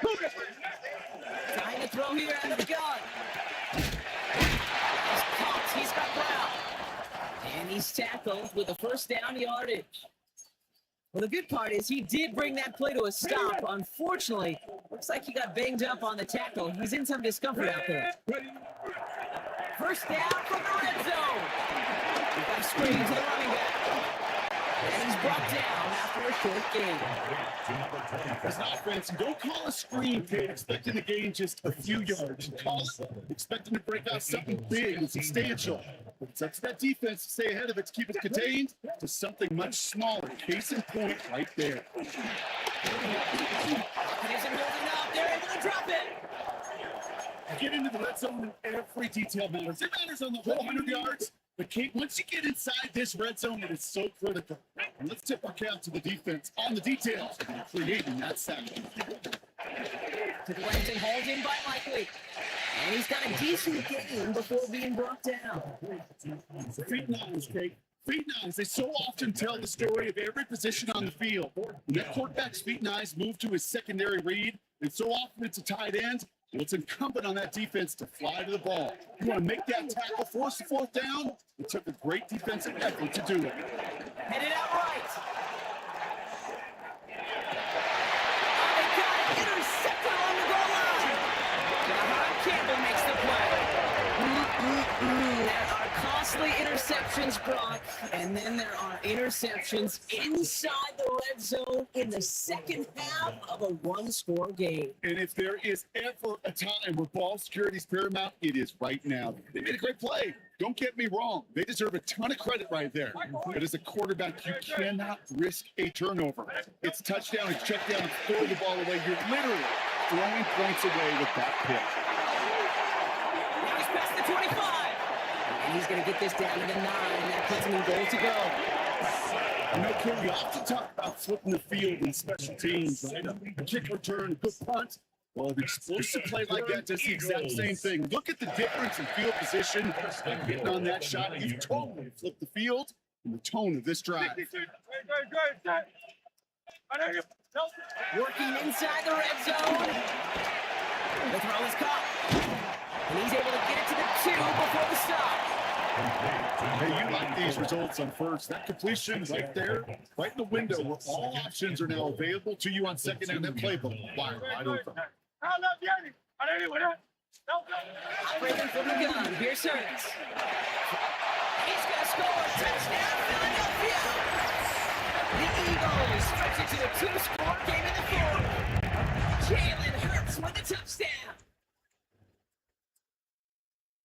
Move it. Time to throw here out of the gun. He's caught. He's got Brown. And he's tackled with a 1st down yardage. Well, the good part is he did bring that play to a stop. Unfortunately, looks like he got banged up on the tackle. He's in some discomfort out there. 1st down from the red zone. He's got a screen to the running back. And he's brought down after a short gain. As an offense, don't call a screen, kid, expecting to gain just a few yards. Call it, expecting to break out something big and substantial. But it's up to that defense to stay ahead of it, to keep it contained to something much smaller. Case in point right there. It isn't holding up. They're able to drop it. Get into the red zone and every detail matters. It matters on the whole 100 yards. But Kate, once you get inside this red zone, it is so critical. And let's tip our cap to the defense on the details, creating that sack. To the left and hauled in by Likely. And he's got a decent gain before being brought down. Feet nines, Kate. Feet nines, they so often tell the story of every position on the field. When that quarterback's feet nines move to his secondary read, and so often it's a tight end, well, it's incumbent on that defense to fly to the ball. You want to make that tackle, force the 4th down? It took a great defensive effort to do it. Headed out right. Oh, they got it. Intercepted on the goal line. Campbell makes the play. There are costly interceptions, Brock, and then there are interceptions inside the red zone in the 2nd half of a 1-score game. And if there is ever a time where ball security is paramount, it is right now. They made a great play. Don't get me wrong. They deserve a ton of credit right there. But as a quarterback, you cannot risk a turnover. It's touchdown, it's check down, it's throw the ball away. You're literally throwing points away with that pick. Now he's past the 25. And he's going to get this down to the 9. That puts him in goal to go. You know, Ken, we often talk about flipping the field in special teams, right? A kick return, a good punt. Well, an explosive play like that does the exact same thing. Look at the difference in field position. Getting on that shot, you've totally flipped the field and the tone of this drive. Working inside the red zone. The throw is caught. And he's able to get it to the 2 before the stop. Hey, you like these results on first. That completion right there, right in the window where all options are now available to you on second down. That play wide open. Operating from the gun. Here's Hurts. He's going to score. Touchdown, Philadelphia. The Eagles stretch it to a 2-score game in the 4th. Jalen Hurts with the touchdown.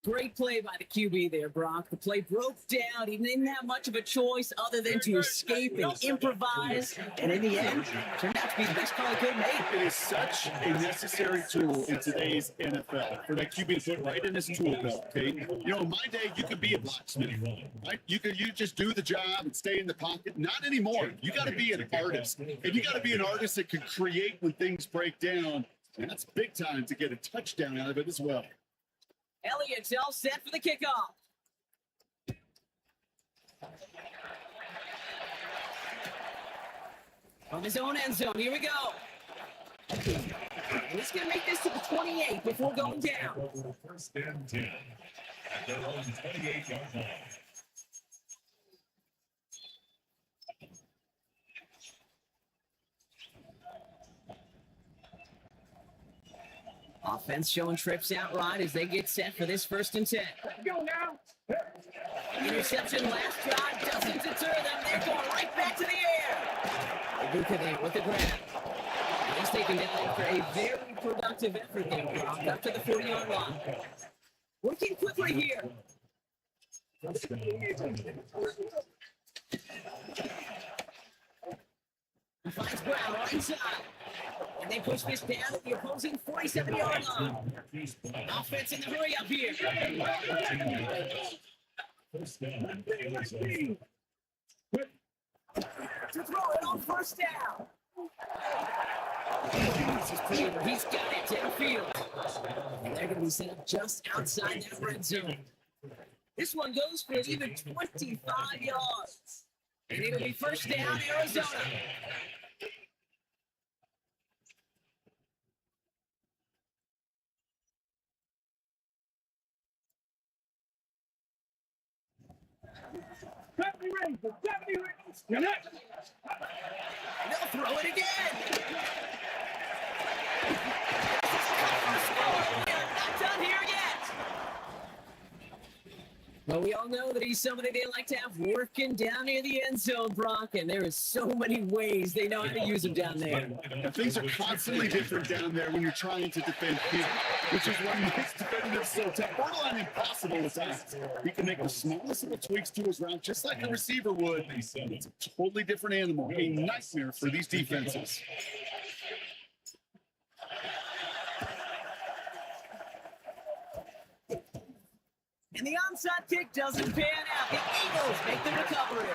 Great play by the QB there, Brock. The play broke down. He didn't have much of a choice other than to escape and improvise. And in the end, turned out to be the best call he could have made. It is such a necessary tool in today's NFL for that QB to put right in his tool belt, okay? You know, in my day, you could be a blacksmith, right? You just do the job and stay in the pocket. Not anymore. You got to be an artist. And you got to be an artist that can create when things break down. And that's big time to get a touchdown out of it as well. Elliott's all set for the kickoff. From his own end zone, here we go. He's going to make this to the 28 before going down. First and 10 at their own 28-yard line. Offense showing trips out right as they get set for this 1st and 10. Go now. Interception last drive doesn't deter them. They're going right back to the air. Luka there with the grab. He's taken down after a very productive effort there, Brock, up to the 40-yard line. Working quickly here. He finds Brown right inside. And they push this down at the opposing 47-yard line. Offense in the hurry up here. To throw it on 1st down. He's got it downfield. And they're going to be set up just outside that red zone. This one goes for even 25 yards. And it'll be 1st down, Arizona. They'll throw it again. Not done here yet. Well, we all know that he's somebody they like to have working down near the end zone, Brock, and there is so many ways they know how to use him down there. And things are constantly different down there when you're trying to defend him, which is what makes defending so tough. Borderline impossible at times. He can make the smallest little tweaks to his route, just like a receiver would. It's a totally different animal. A nightmare for these defenses. And the onside kick doesn't pan out. The Eagles make the recovery.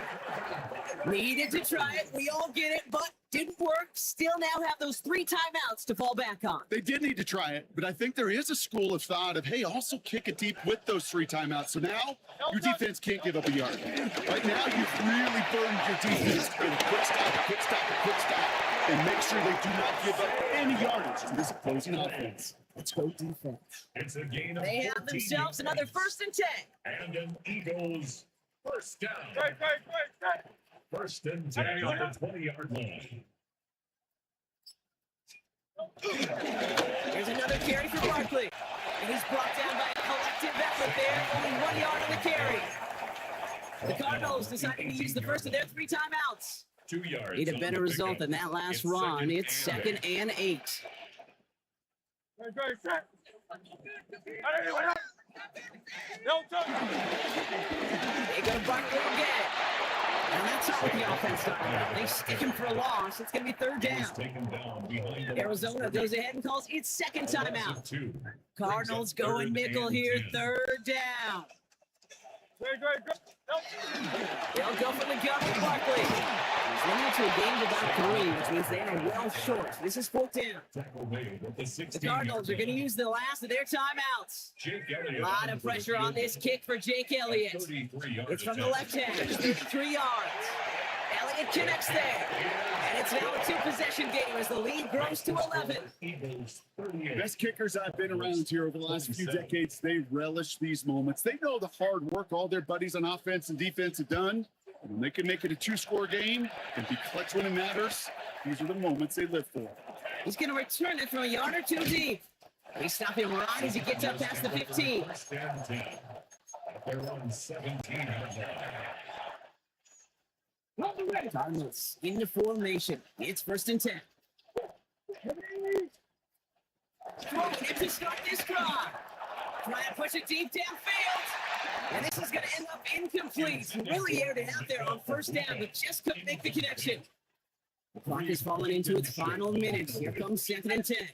Needed to try it. We all get it, but didn't work. Still now have those 3 timeouts to fall back on. They did need to try it, but I think there is a school of thought of, hey, also kick it deep with those 3 timeouts. So now your defense can't give up a yard. Right now, you've really burdened your defense in a quick stop, a quick stop, a quick stop, and make sure they do not give up any yardage to this opposing offense. Let's go defense. It's a gain of They have themselves another 1st and 10. and an Eagles 1st down. Right. 1st and 10 on the 20-yard line. Here's another carry for Barkley. And he's brought down by a collective effort there. Only 1 yard on the carry. The Cardinals decided to use the first of their 3 timeouts. 2 yards. Need a better result than that last run. It's 2nd and 8. They go to Barkley again. And that's not what the offense started. They stick him for a loss. It's going to be 3rd down. Arizona goes ahead and calls its 2nd timeout. Cardinals going nickel here, 3rd down. They'll go for the gun with Barkley. He's limited to a game of about 3, which means they are well short. This is 4th down. Tackle made at the The 16. Cardinals are going to use the last of their timeouts. Jake A Elliott lot of pressure on this kick for Jake Elliott. 33-yard It's from the left hand, 33 yards. Elliott connects there. And it's now a 2-possession game as the lead grows to 11. Eagles 38. Best kickers I've been around here over the last few decades, they relish these moments. They know the hard work all their buddies on offense and defense have done. And when they can make it a 2-score game and be clutch when it matters, these are the moments they live for. He's going to return it from a yard or 2 deep. They stop him right as he gets up past the 15. First and 10. They're on 17-yard line. Cardinals in the formation. It's 1st and 10. Throwing it to start this drive. Trying to push it deep downfield. And this is going to end up incomplete. He really aired it out there on 1st down, but just couldn't make the connection. The clock is falling into its final minutes. Here comes 2nd and 10.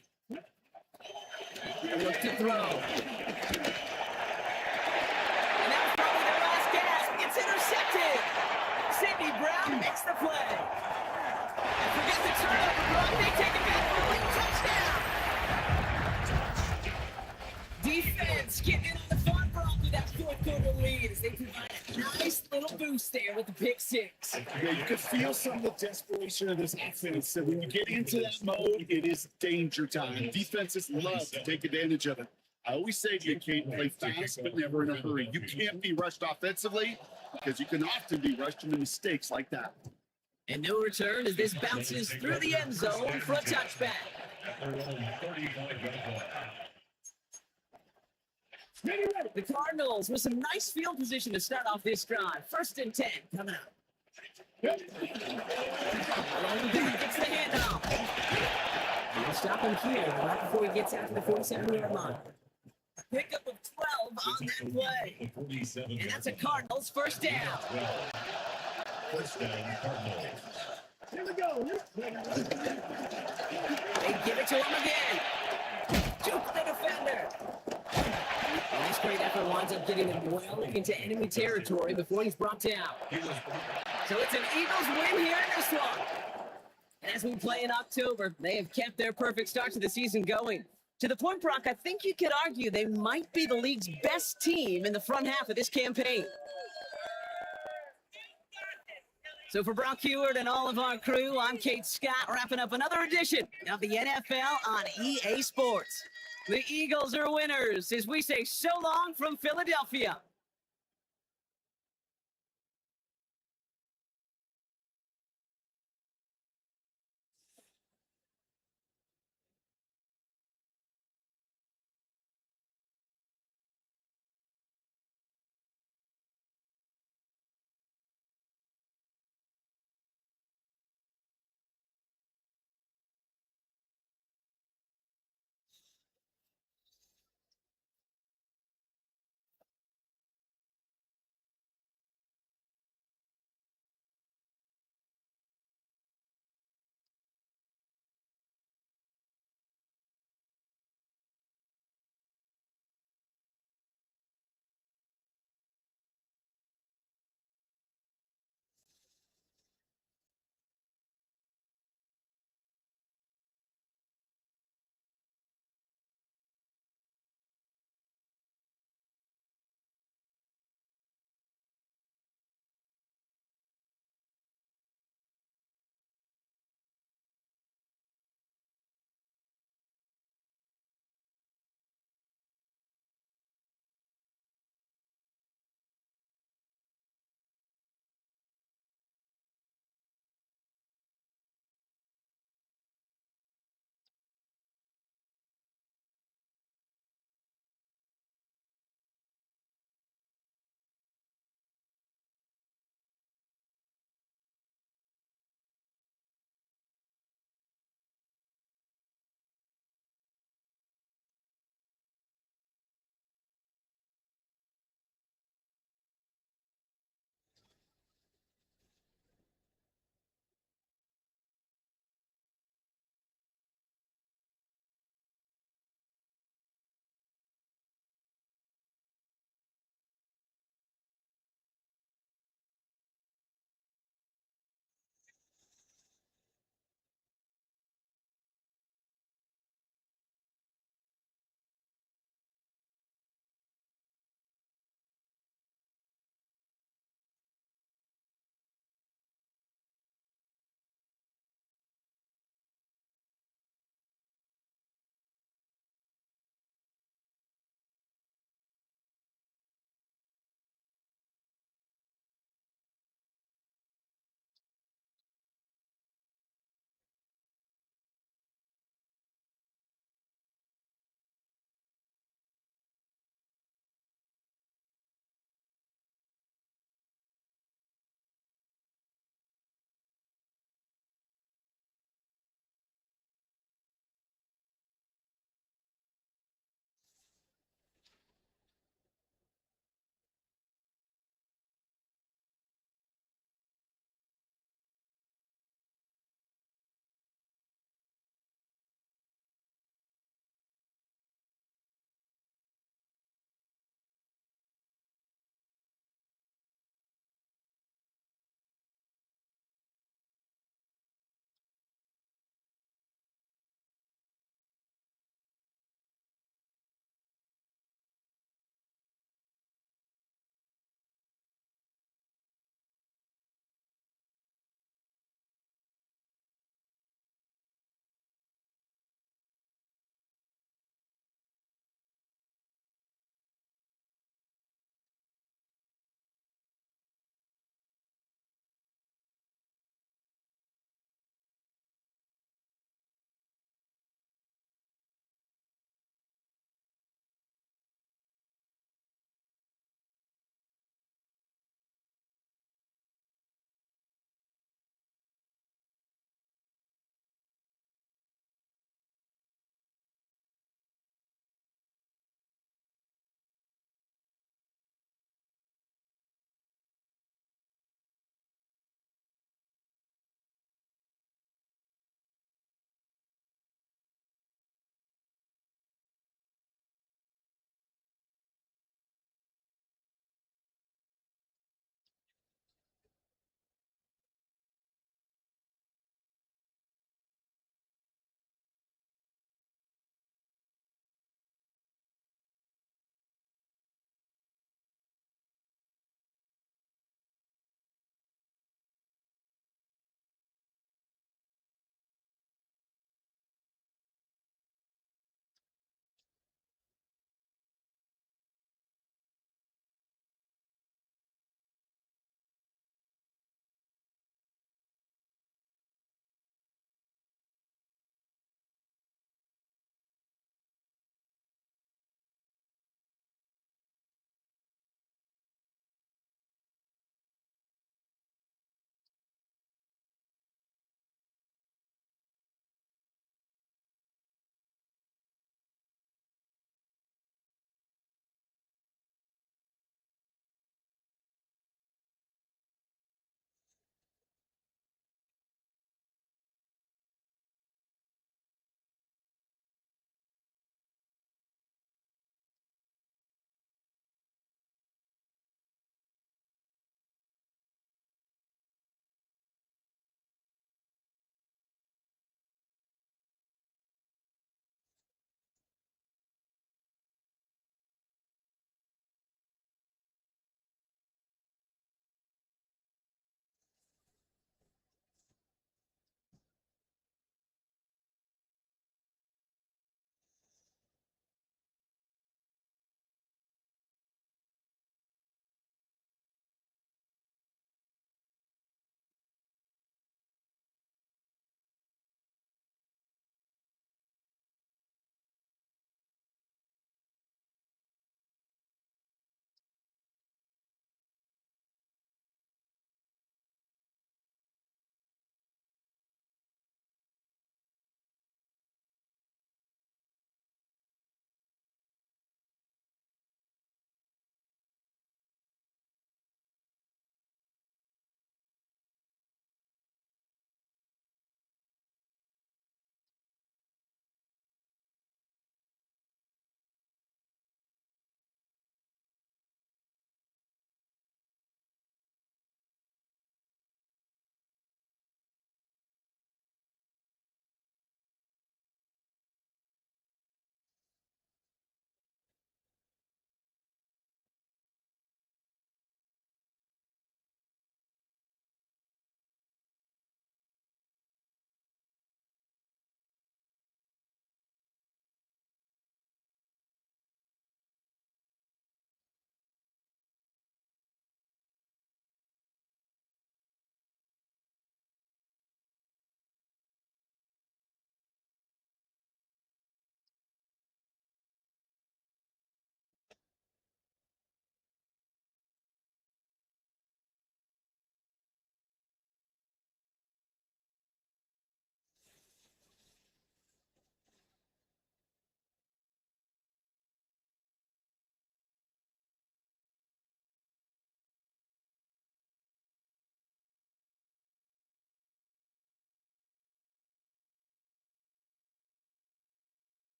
Look to throw. And that was probably their last gasp. It's intercepted. Sidney Brown makes the play. And forget the turnover, Brock. They take it back for a late touchdown. Defense getting in on the fun Brock with that 4th-quarter lead as they provide a nice little boost there with the pick 6. Yeah, you can feel some of the desperation of this offense. So when you get into that mode, it is danger time. Defenses love to take advantage of it. I always say you can't play fast, but never in a hurry. You can't be rushed offensively because you can often be rushed into mistakes like that. And no return as this bounces through the end zone for a touchback. They're on 35-yard line. The Cardinals with some nice field position to start off this drive. 1st and 10 coming up. Gets the handoff. We'll stop him here right before he gets out to the 47-yard line. Pickup of 12 on that play. And that's a Cardinals 1st down. First down, Cardinals. Here we go. They give it to him again. Juke the defender. And this great effort winds up getting him well into enemy territory before he's brought down. So it's an Eagles win here in this one. And as we play in October, they have kept their perfect start to the season going. To the point, Brock, I think you could argue they might be the league's best team in the front half of this campaign. So for Brock Heward and all of our crew, I'm Kate Scott, wrapping up another edition of the NFL on EA Sports. The Eagles are winners as we say so long from Philadelphia.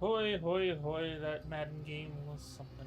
Hoy, hoy, hoy, that Madden game was something.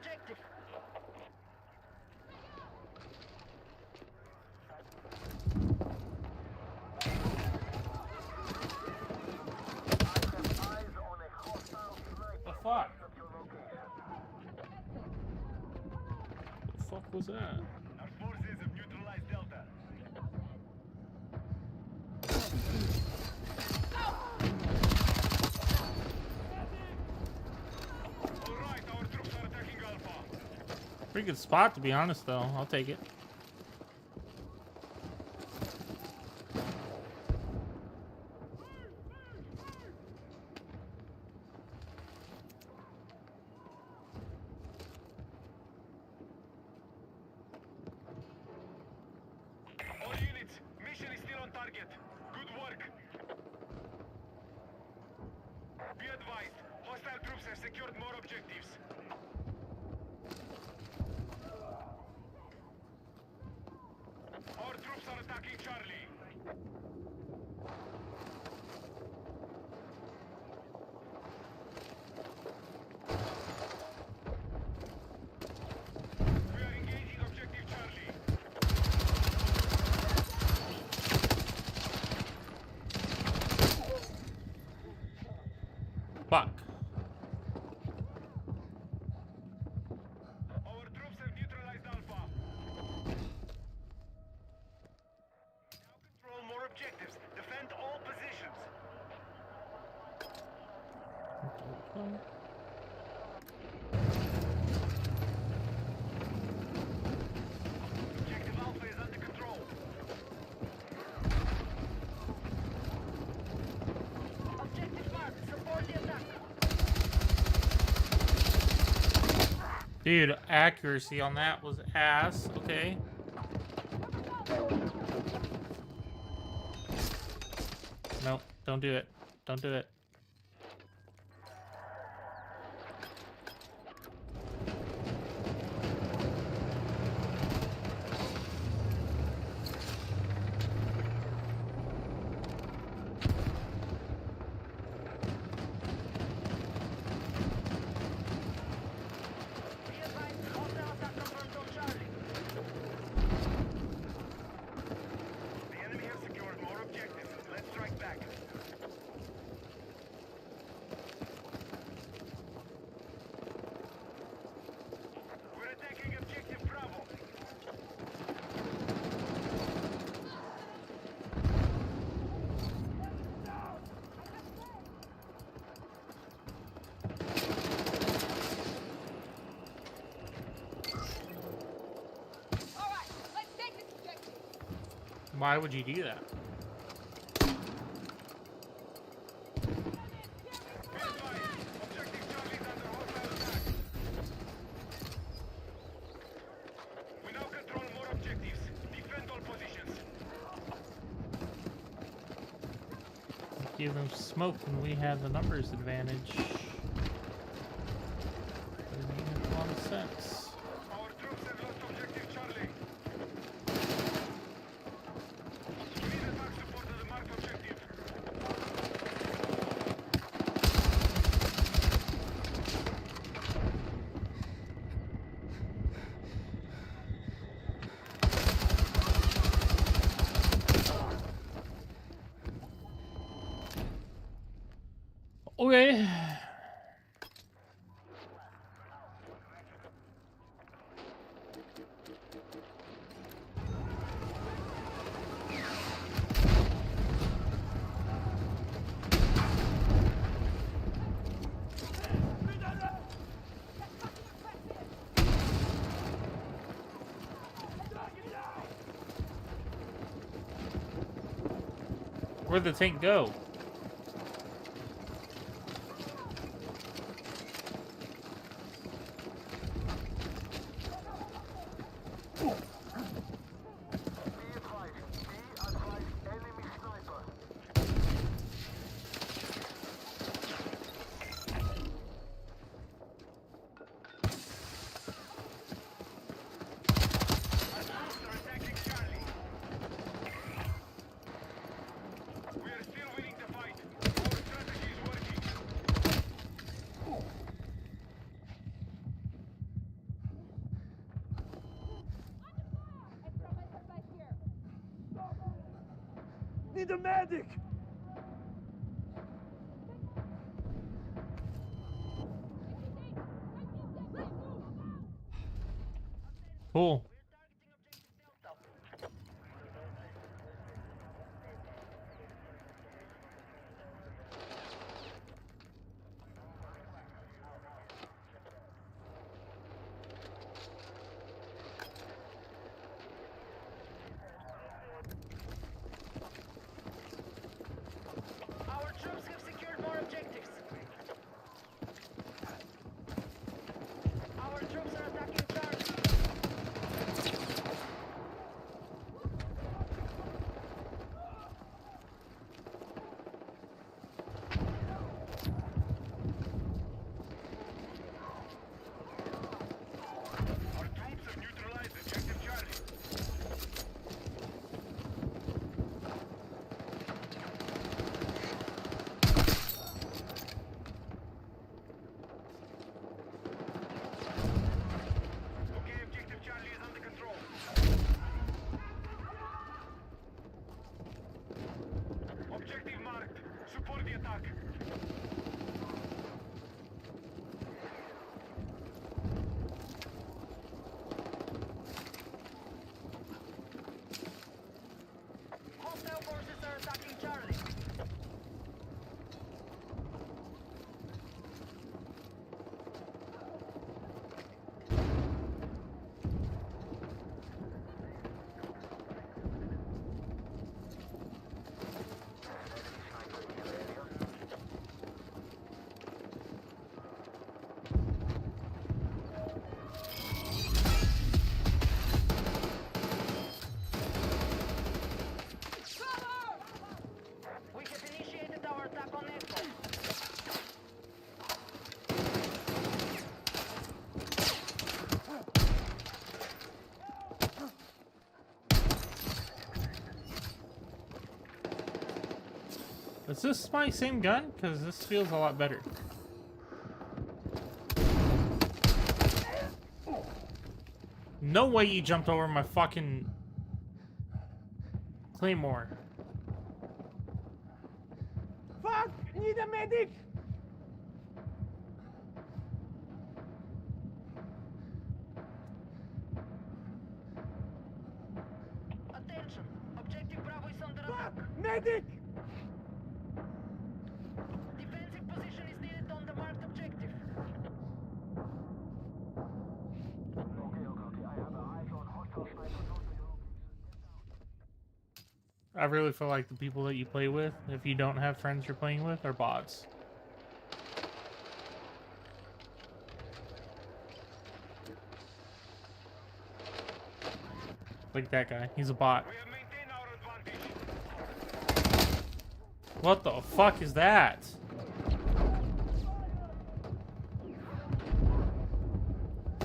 objective. The fuck? The fuck was that? Our forces have neutralized Delta. All right, our troops are attacking Alpha. Pretty good spot, to be honest, though. I'll take it. All units, mission is still on target. Good work. Be advised, hostile troops have secured more objectives. Our troops are attacking Charlie. We are engaging objective Charlie. Fuck. Our troops have neutralized Alpha. Now control more objectives. Defend all positions. Objective Alpha is under control. Objective marked. Support the attack. Dude, accuracy on that was ass. Okay. Nope, don't do it. Don't do it. Be advised, hostile attack confirmed on Charlie. The enemy has secured more objectives. Let's strike back. We're attacking objective Bravo. All right, let's take this objective. Why would you do that? Be advised, objective Charlie is under hostile attack. We now control more objectives. Defend all positions. Give them smoke and we have the numbers advantage. Doesn't make a lot of sense. Our troops have lost objective Charlie. We need attack support to the marked objective. Okay. Where'd the tank go? We are still winning the need a medic! Cool. Our troops have secured more objectives. Our troops are attacking Charlie. Our troops have neutralized objective Charlie. Okay, objective Charlie is under control. Objective marked. Support the attack. Hostile forces are attacking Charlie. We have initiated our attack on Echo. Is this my same gun? Because this feels a lot better. No way you jumped over my fucking claymore. Fuck! Need a medic! Attention! Objective Bravo is under attack. Fuck! Medic! Defensive position is needed on the marked objective. I really feel like the people that you play with, if you don't have friends you're playing with, are bots. Like that guy. He's a bot. We have maintained our advantage. What the fuck is that?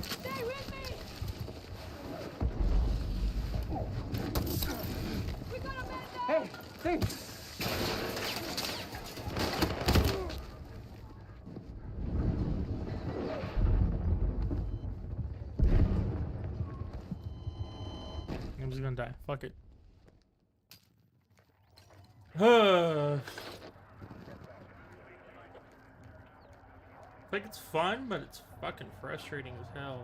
Stay with me! We got a man down! Hey! I'm just gonna die. Fuck it. I think it's fun, but it's fucking frustrating as hell.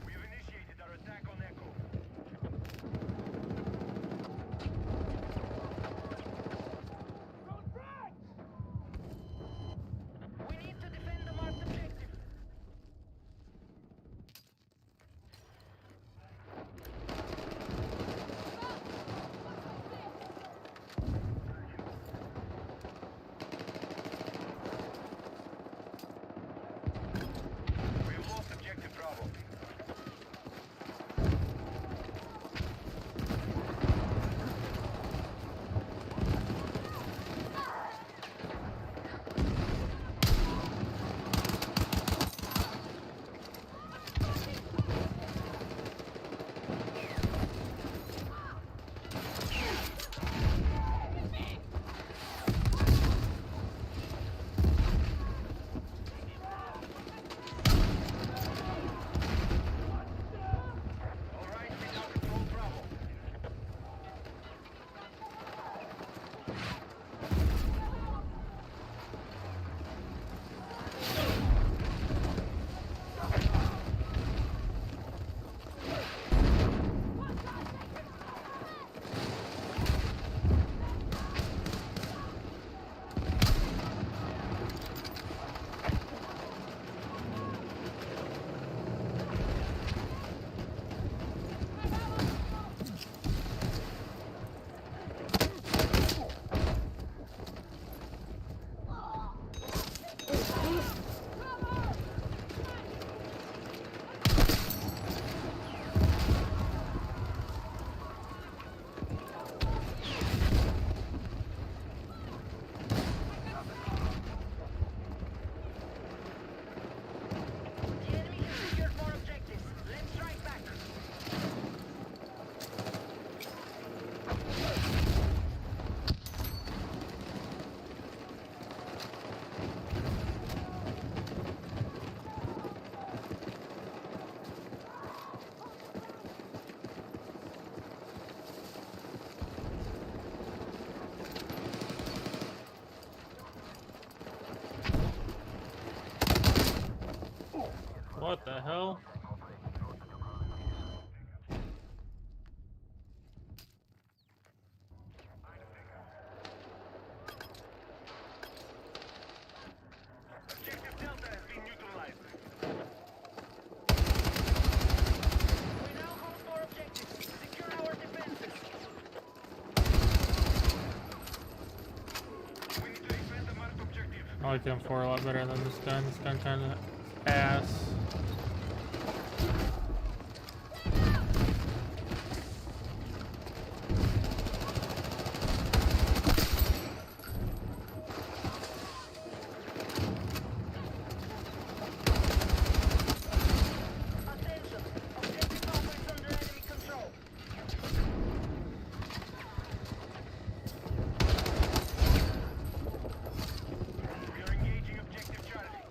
We have initiated our attack on Echo. the hell? Objective Delta has been neutralized. We now hold 4 objectives. Secure our defenses. We need to defend the marked objective. I like the M4 a lot better than this gun. This gun kind of ass. Attention. Objective Alpha is under enemy control. We are engaging objective Charlie.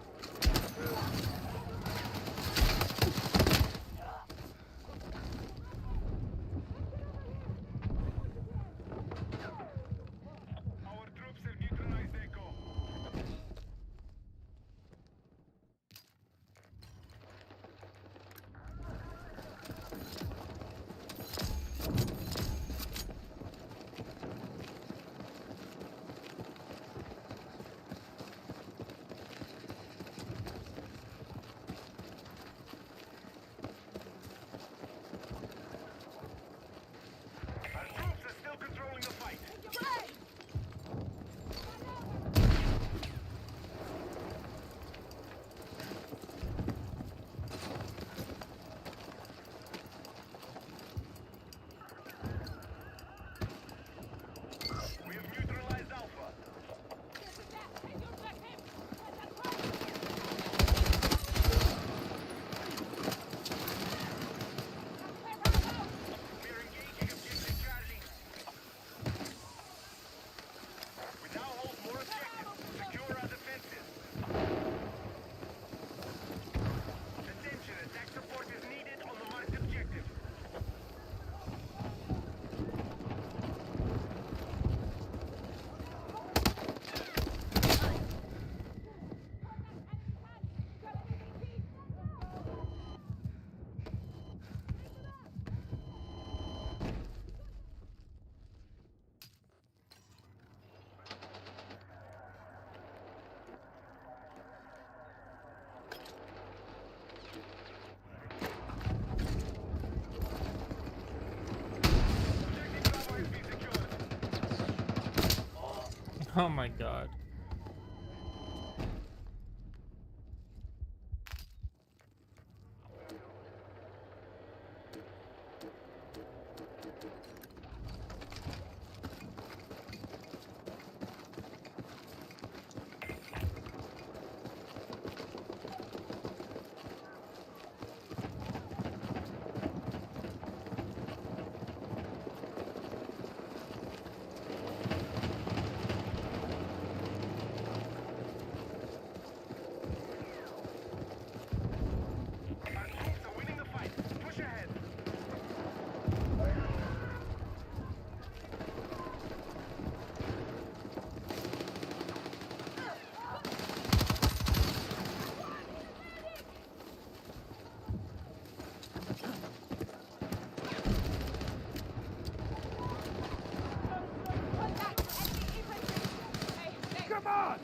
Our troops have neutralized Echo. Our troops are still controlling the fight. We have neutralized Alpha. We are engaging objective Charlie. We now hold more objectives. Secure our defenses. Attention, attack support is needed on the marked objective. Objective Bravo has been secured. Oh my god. Our troops are winning the fight. Push ahead. Come on!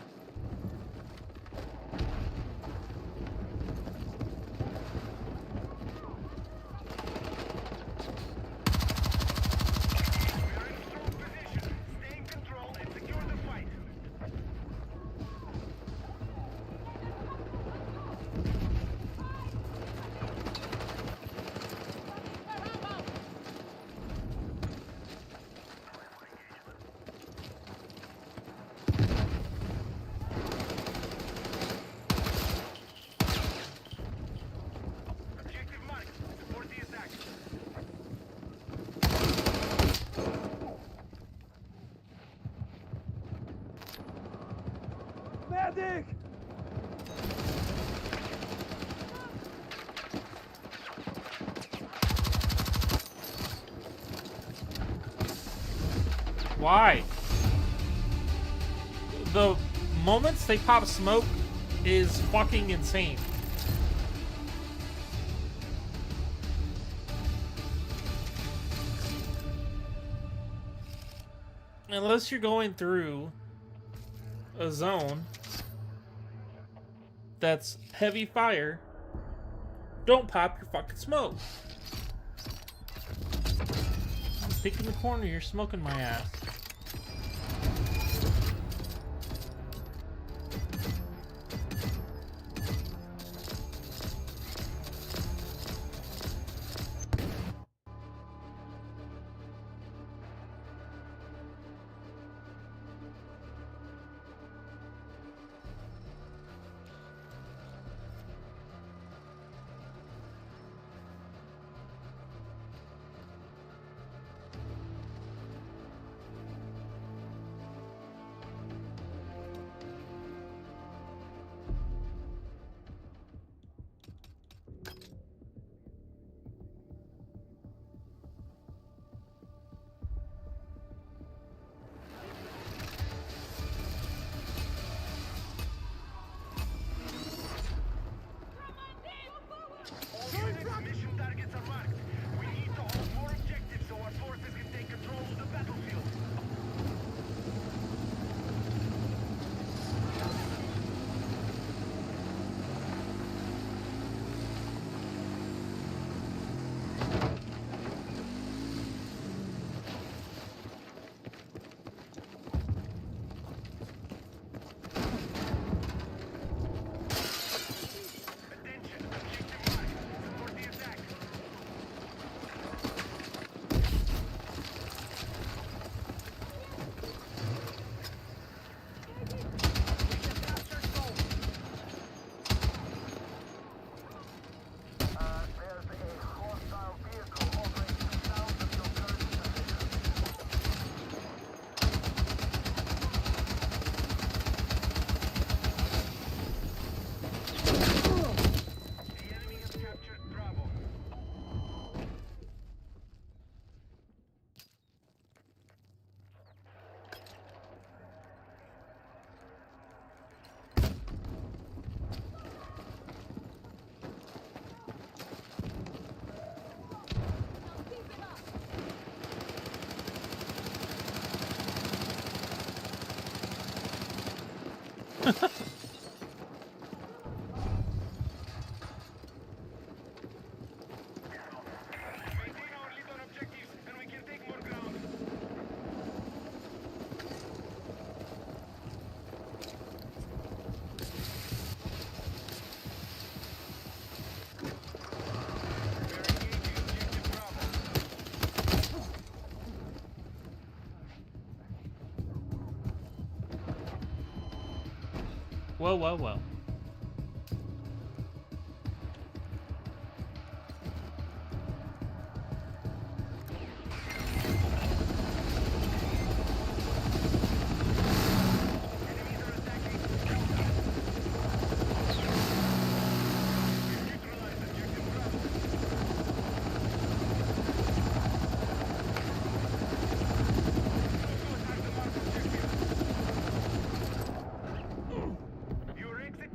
We are in a strong position. Stay in control and secure the fight. Objective marked. Support the attack. Medic! Why? The moments they pop smoke is fucking insane. Unless you're going through a zone that's heavy fire, don't pop your fucking smoke. Peek in the corner, you're smoking my ass. Mission targets are marked. We need to hold more objectives so our forces can take control of the battlefield. Attention, objective marked. Support the attack. There's a hostile vehicle operating south of your current position. The enemy has captured Bravo. Maintain our lead on objectives, and we can take more ground. We're engaging objective Bravo. Whoa, whoa, whoa. Enemies are attacking. Neutralize objective Bravo. Also attack the marked objective. Your exit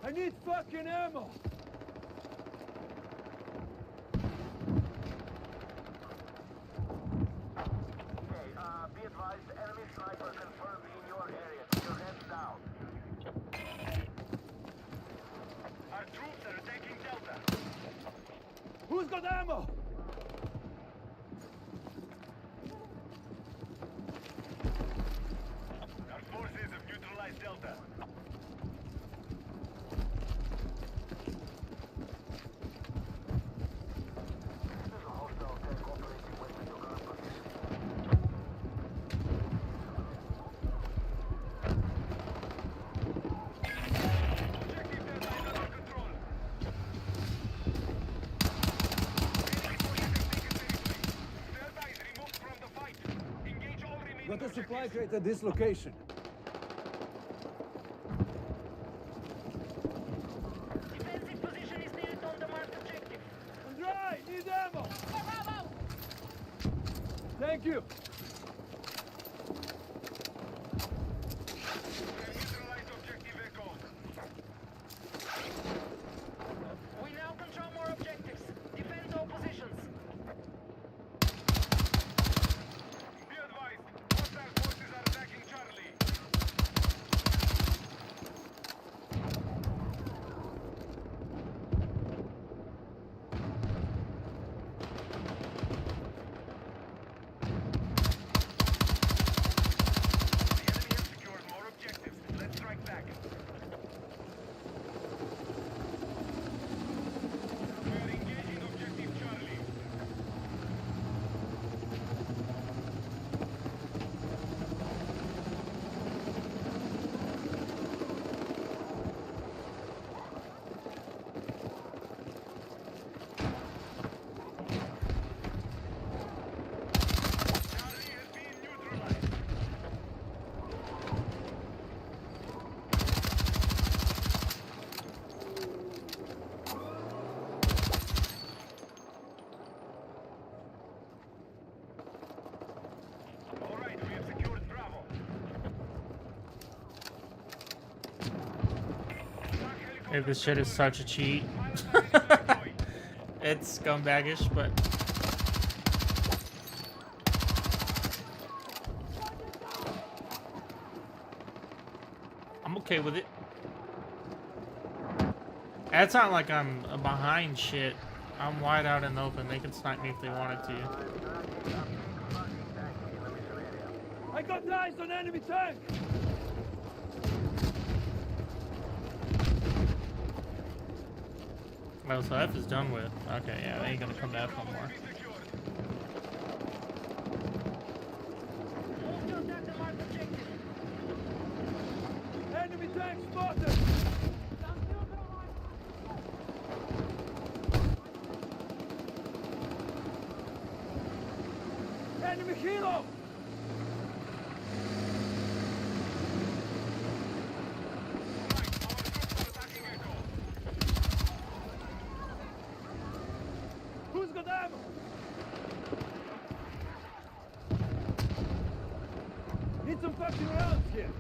I need fucking ammo. Be advised, enemy sniper confirmed in your area. Keep your heads down. Our troops are attacking Delta. Who's got ammo? Our forces have neutralized Delta. There's a hostile tank operating west of your current position. Objective Delta is under control. Delta is removed from the fight. Engage all remaining Got a supply objectives. crate at this location. Defensive position is needed on the marked objective. Andrei, need ammo. Bravo! Thank you. We have neutralized objective Echo. We now control more objectives. Defend all positions. Be advised, hostile forces are attacking Charlie. The enemy has secured more objectives. Let's strike back. We are engaging objective Charlie. Charlie has been neutralized. All right, we have secured Bravo. Hey, this shit is such a cheat. It's scumbaggish, but I'm okay with it. It's not like I'm behind shit. I'm wide out in the open. They can snipe me if they wanted to. I got eyes on enemy tank. Well, so F is done with. Okay, yeah, they ain't gonna come back no more. Move to attack the marked objective. Enemy tank spotted. Enemy helo. Who's got ammo? Need some fucking rounds here.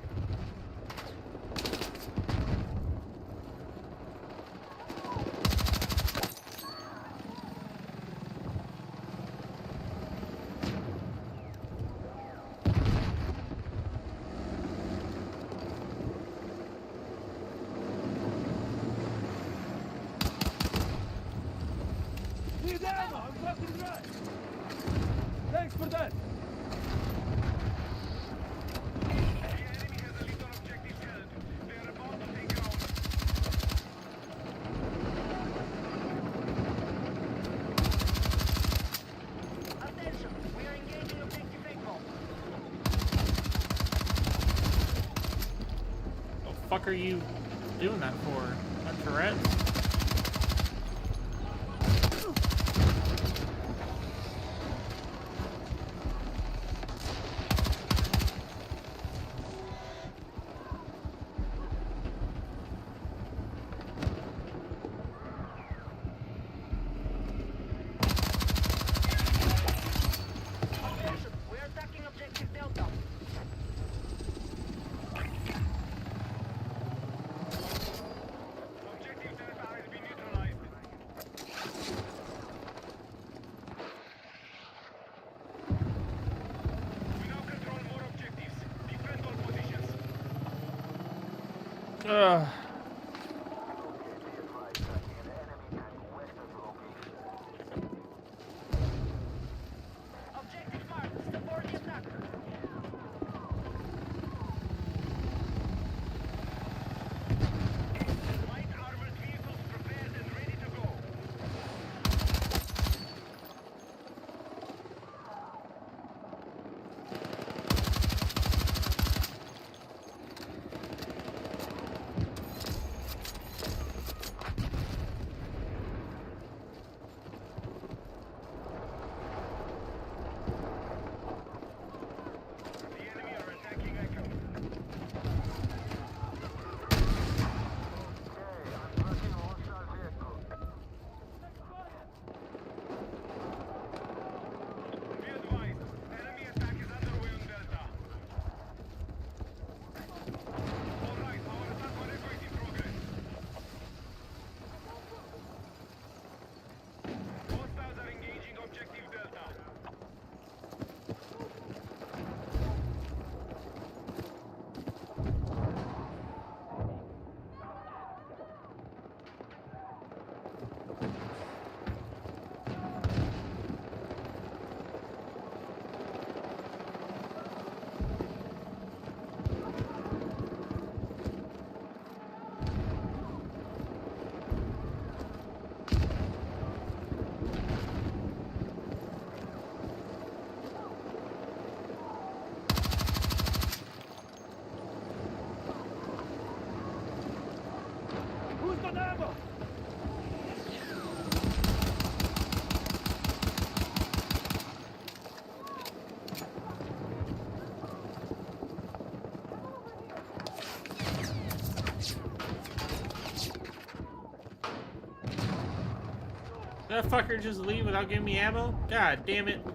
Need ammo, I'm fucking dry. Thanks for that. The enemy has a lead on objective held. They are about to take ground. Attention, we are engaging objective Echo. What the fuck are you doing that for? A Tourette? Attention, we are attacking objective Delta. Ugh. Objective marked. Support the attacker. Light armored vehicles prepared and ready to go. The enemy are attacking Echo. Be advised, enemy attack is underway on Delta. Alright, our attack on Echo is in progress. Hostiles are engaging objective Delta. Who's got ammo? That fucker just leave without giving me ammo? God damn it. Heavy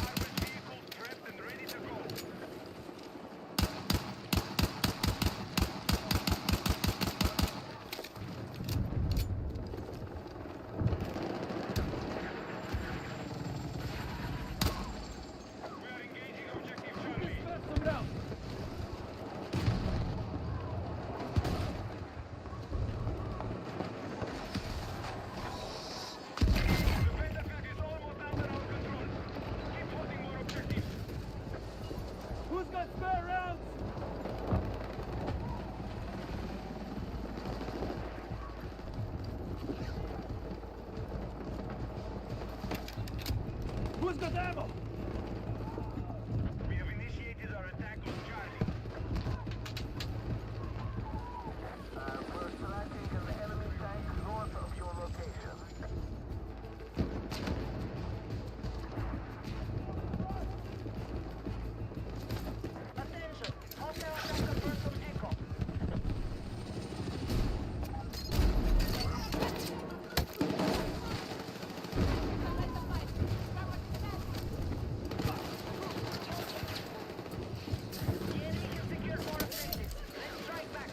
armored vehicles prepped and ready to go. We are engaging objective Charlie. Let's sort it out. The Pentagon is almost under our control. Keep holding more objectives. Who's got spare rounds? Who's got ammo? We have initiated our attack on Charlie. We're tracking an enemy tank north of your location. Attention. Hostile attack confirmed from Echo. Highlight the fight. Start with the madden. The enemy can secure more objectives. Let's strike back.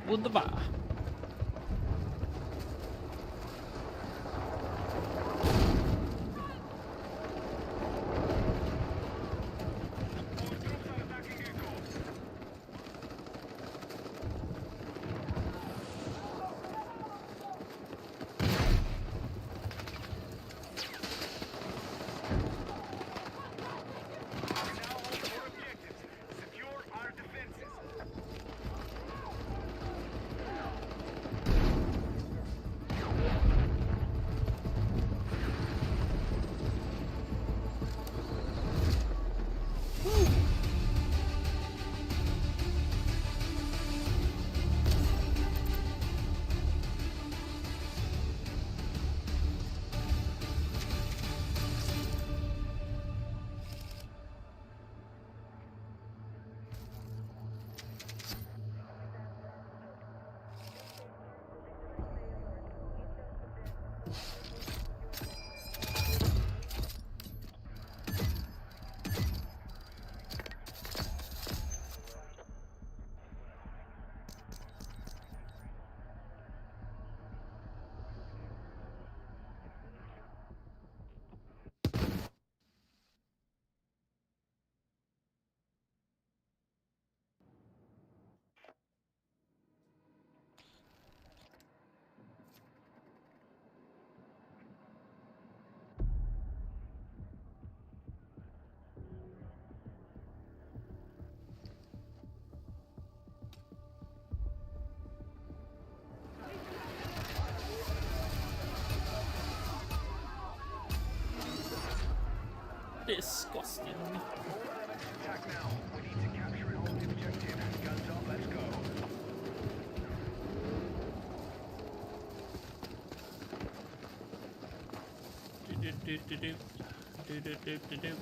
Wunderbar. Our troops are attacking Echo. We now hold more objectives. Secure our defenses. Disgusting. All elements attack now. We need to capture and hold the objective. Guns up, let's go. Do-do-do-do-do. Do-do-do-do-do.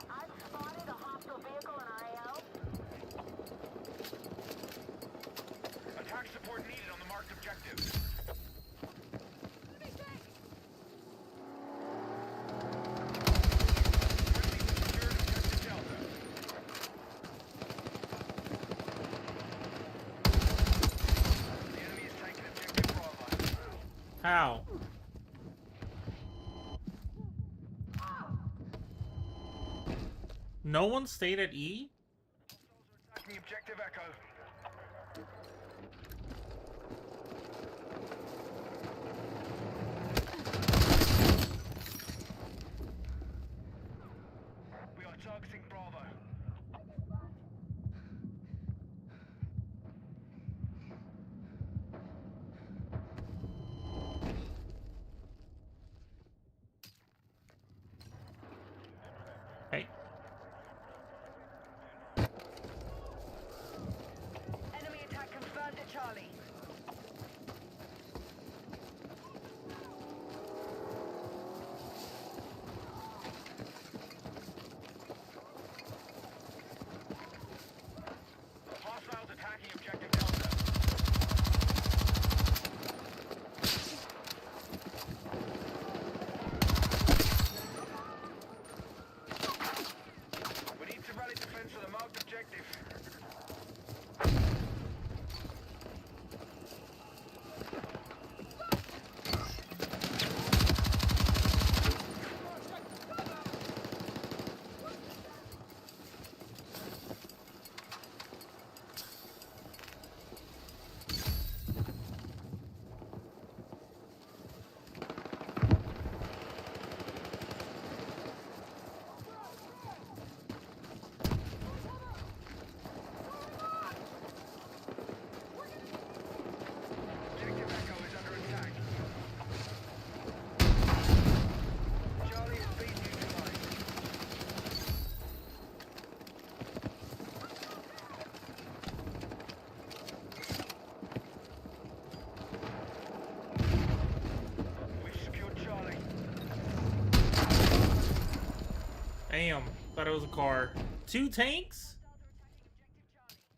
I've spotted a hostile vehicle in our AO. Attack support needed on the marked objective. Secured objective Delta. The enemy is taking objective Bravo. How? No one stayed at E? Attacking objective Echo. We are targeting Bravo. Hey. Enemy attack confirmed at Charlie. Hostiles attacking objective Delta. We need to rally defense of the marked objective. Objective Echo is under attack. Charlie is being neutralized. We've secured Charlie. Damn. Thought it was a car. 2 tanks?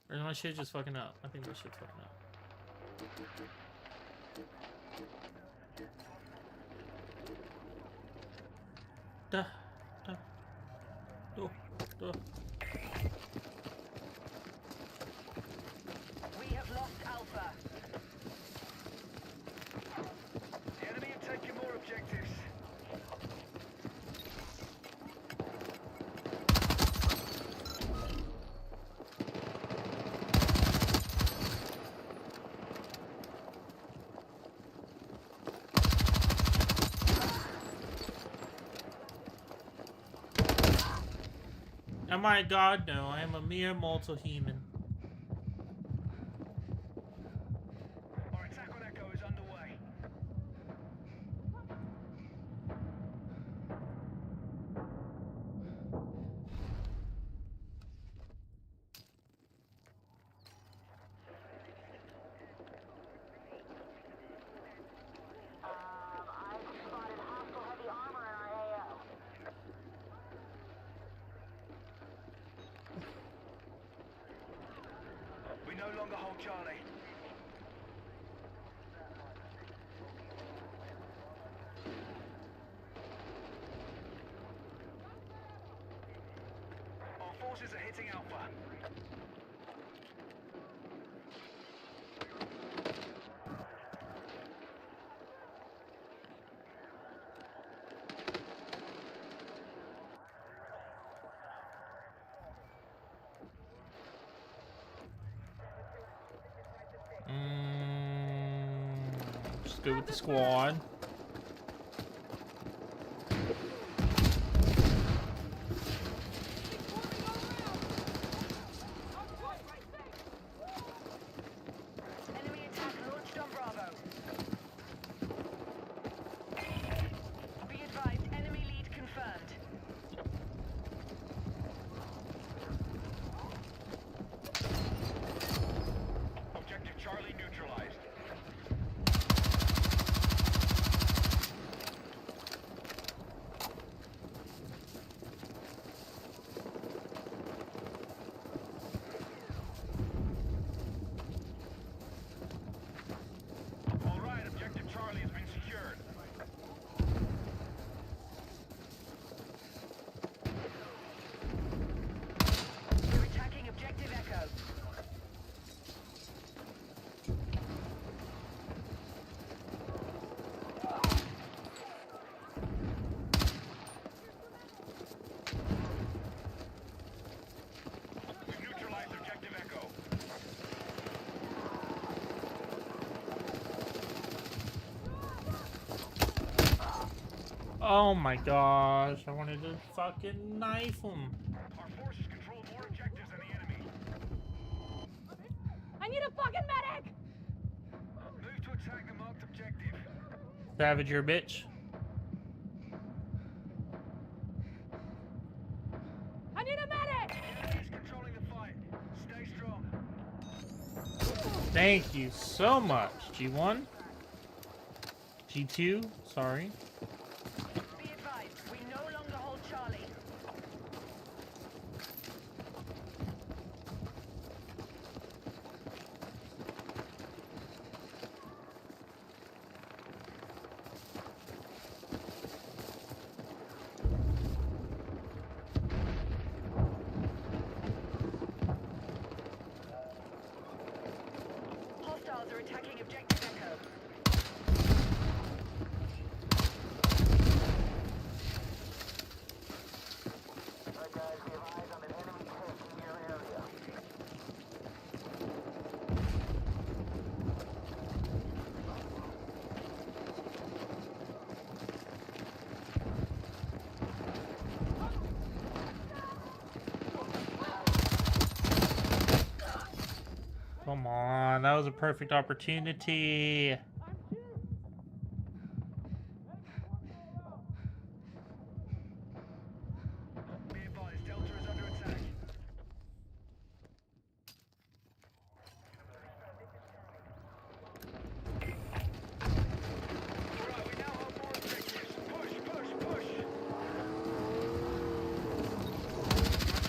Or is my shit just fucking up? I think my shit's fucking up. Duh. Duh. Duh. Duh. We have lost Alpha. The enemy have taken more objectives. Am I God? No, I am a mere mortal human. Our attack on Echo is underway. I've spotted hostile heavy armor in our AO. We no longer hold Charlie. Our forces are hitting Alpha. Just go with the squad. Oh my gosh, I wanted to fucking knife him. Our forces control more objectives than the enemy. I need a fucking medic! Move to attack the marked objective. Savage your bitch. I need a medic! The enemy is controlling the fight. Stay strong. Thank you so much. G1? G2? Sorry. Be advised, we no longer hold Charlie. Hostiles are attacking objective Echo. Alright guys, we have eyes on an enemy tank in your area. Come on, that was a perfect opportunity. Be advised, Delta is under attack. Alright, we now have more objectives. Push, push, push!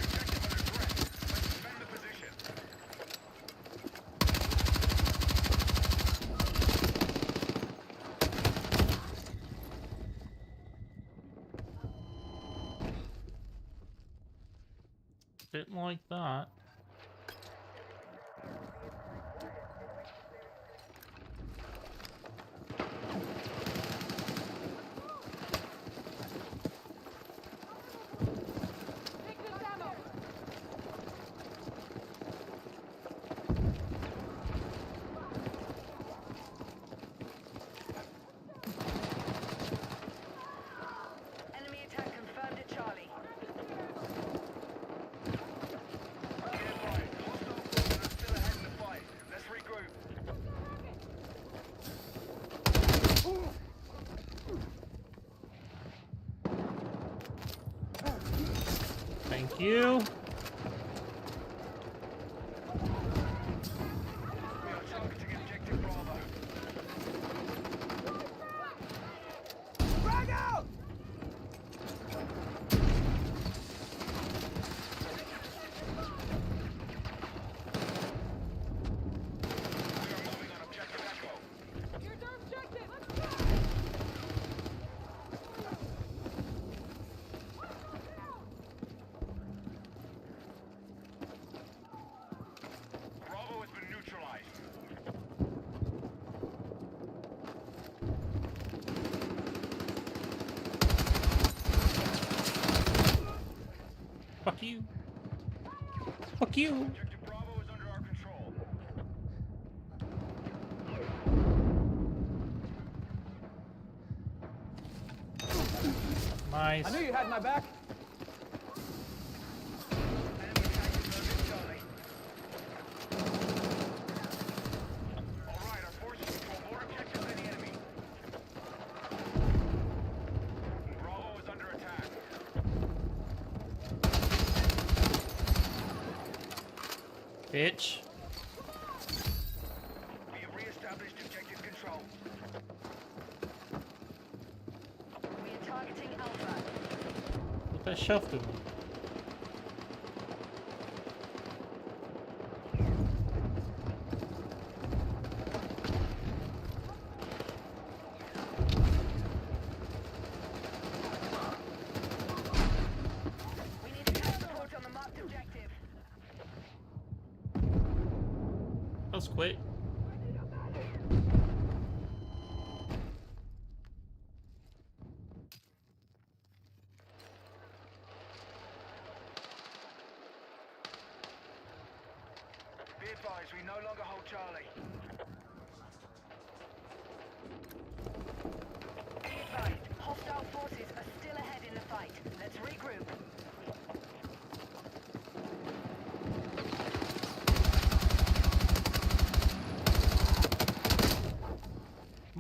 Objective under threat. Let's defend the position. Didn't like that. Take this ammo! Enemy attack confirmed at Charlie. Be advised, hostile forces are still ahead in the fight. Let's regroup. Thank you. We are targeting objective Bravo. Frag out! We are moving on objective Echo. Here's our objective! Let's go! Bravo has been neutralized. Fuck you. Fuck you. Objective Bravo is under our control. Nice. I knew you had my back. Enemy attack confirmed at Charlie. Alright, our forces control more objectives than the enemy. Bravo is under attack. Bitch. We have re-established objective control. We are targeting Alpha. What that shelf doing? We need attack support on the marked objective. That was quick. Be advised, we no longer hold Charlie. Be advised, hostile forces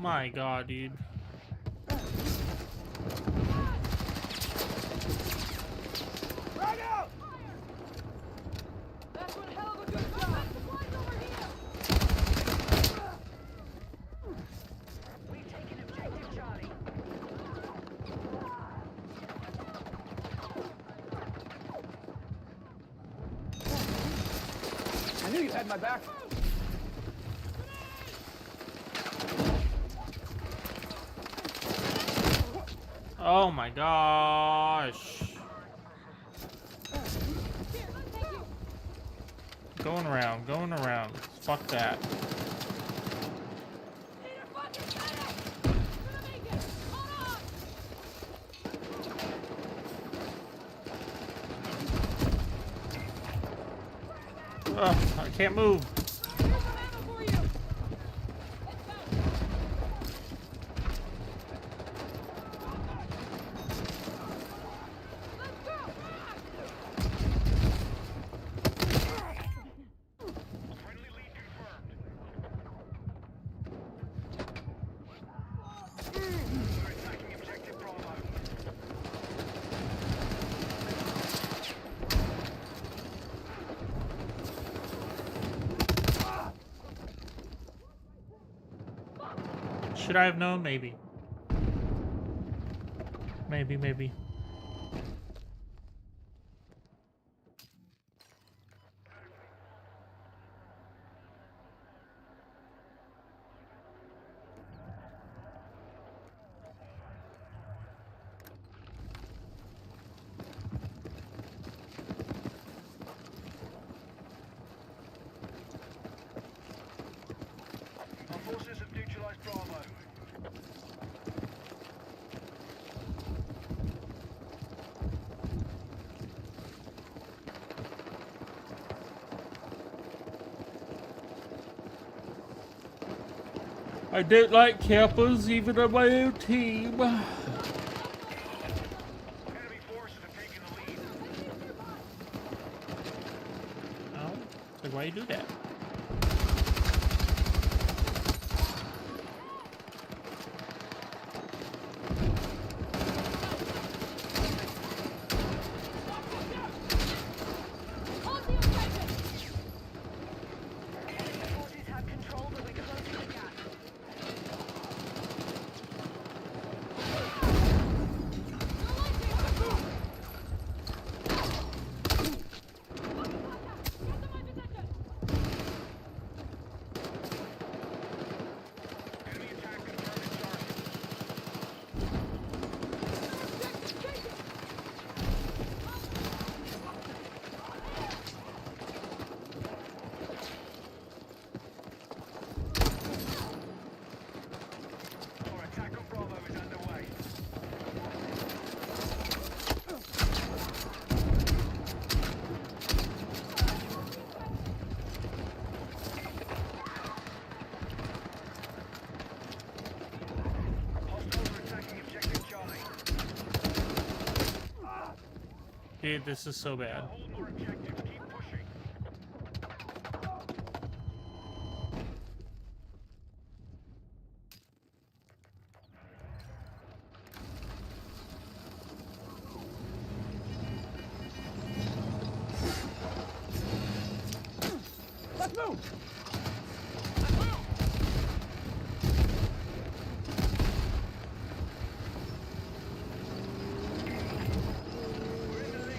My God, dude. Right out! That's one hell of a good job. Supplies over here. We've taken objective Charlie. I knew you had my back. Oh my gosh. Going around, going around. Fuck that. Need a fucking medic. Gonna make it. Hold on. Ugh, I can't move. Here's some ammo for you. Let's go. Friendly lead confirmed. We're attacking objective Bravo. Should I have known? Maybe. Maybe. Our forces have neutralized Bravo. I don't like campers, even on my own team. Enemy forces have taken the lead. Oh, so why you do that? Hold the objective. Enemy forces have control, but we're closing the gap. Enemy attack confirmed in Charlie. Our attack on Bravo is underway. Hostiles are attacking objective Charlie. Dude, this is so bad. Hold more objectives. Keep pushing. Let's move! We're in the lead.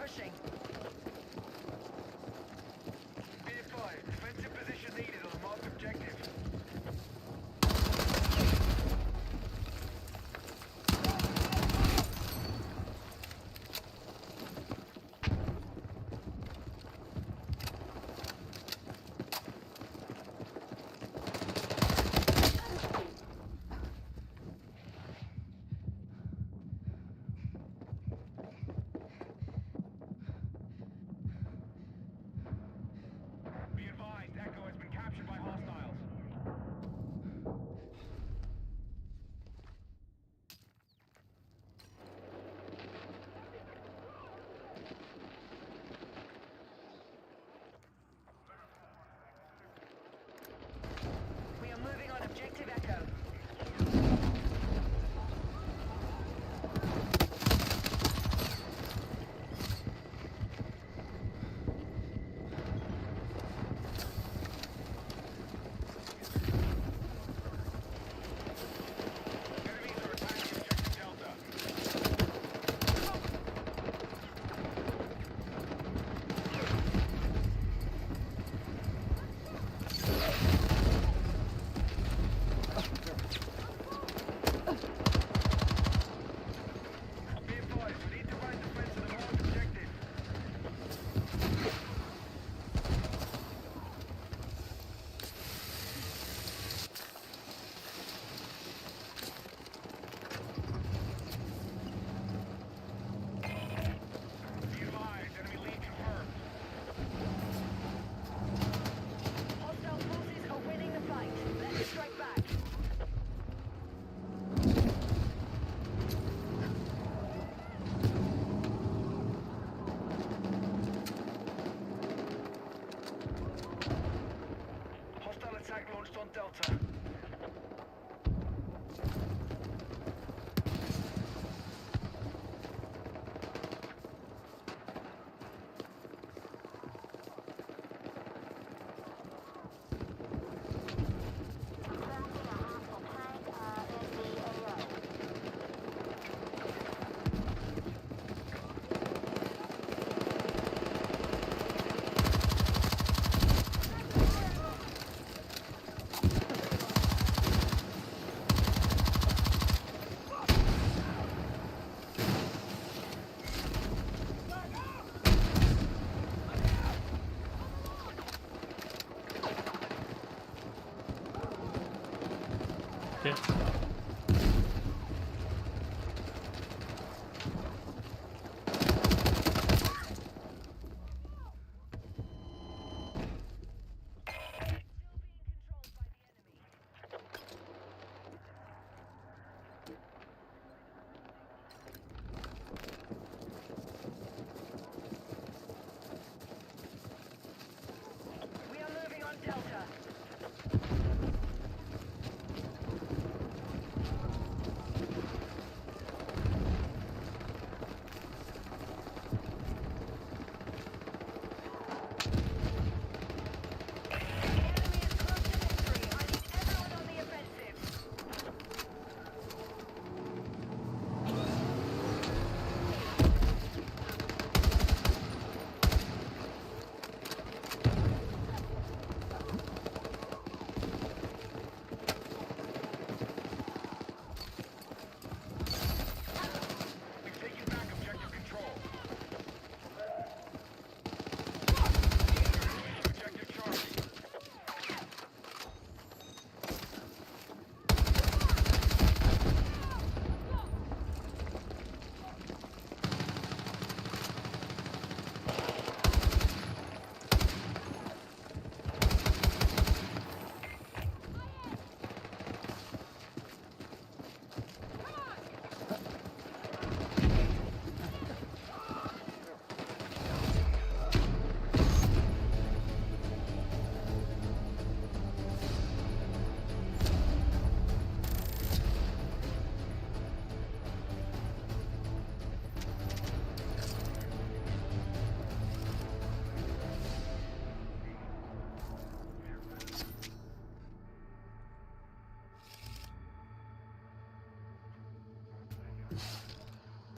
pushing.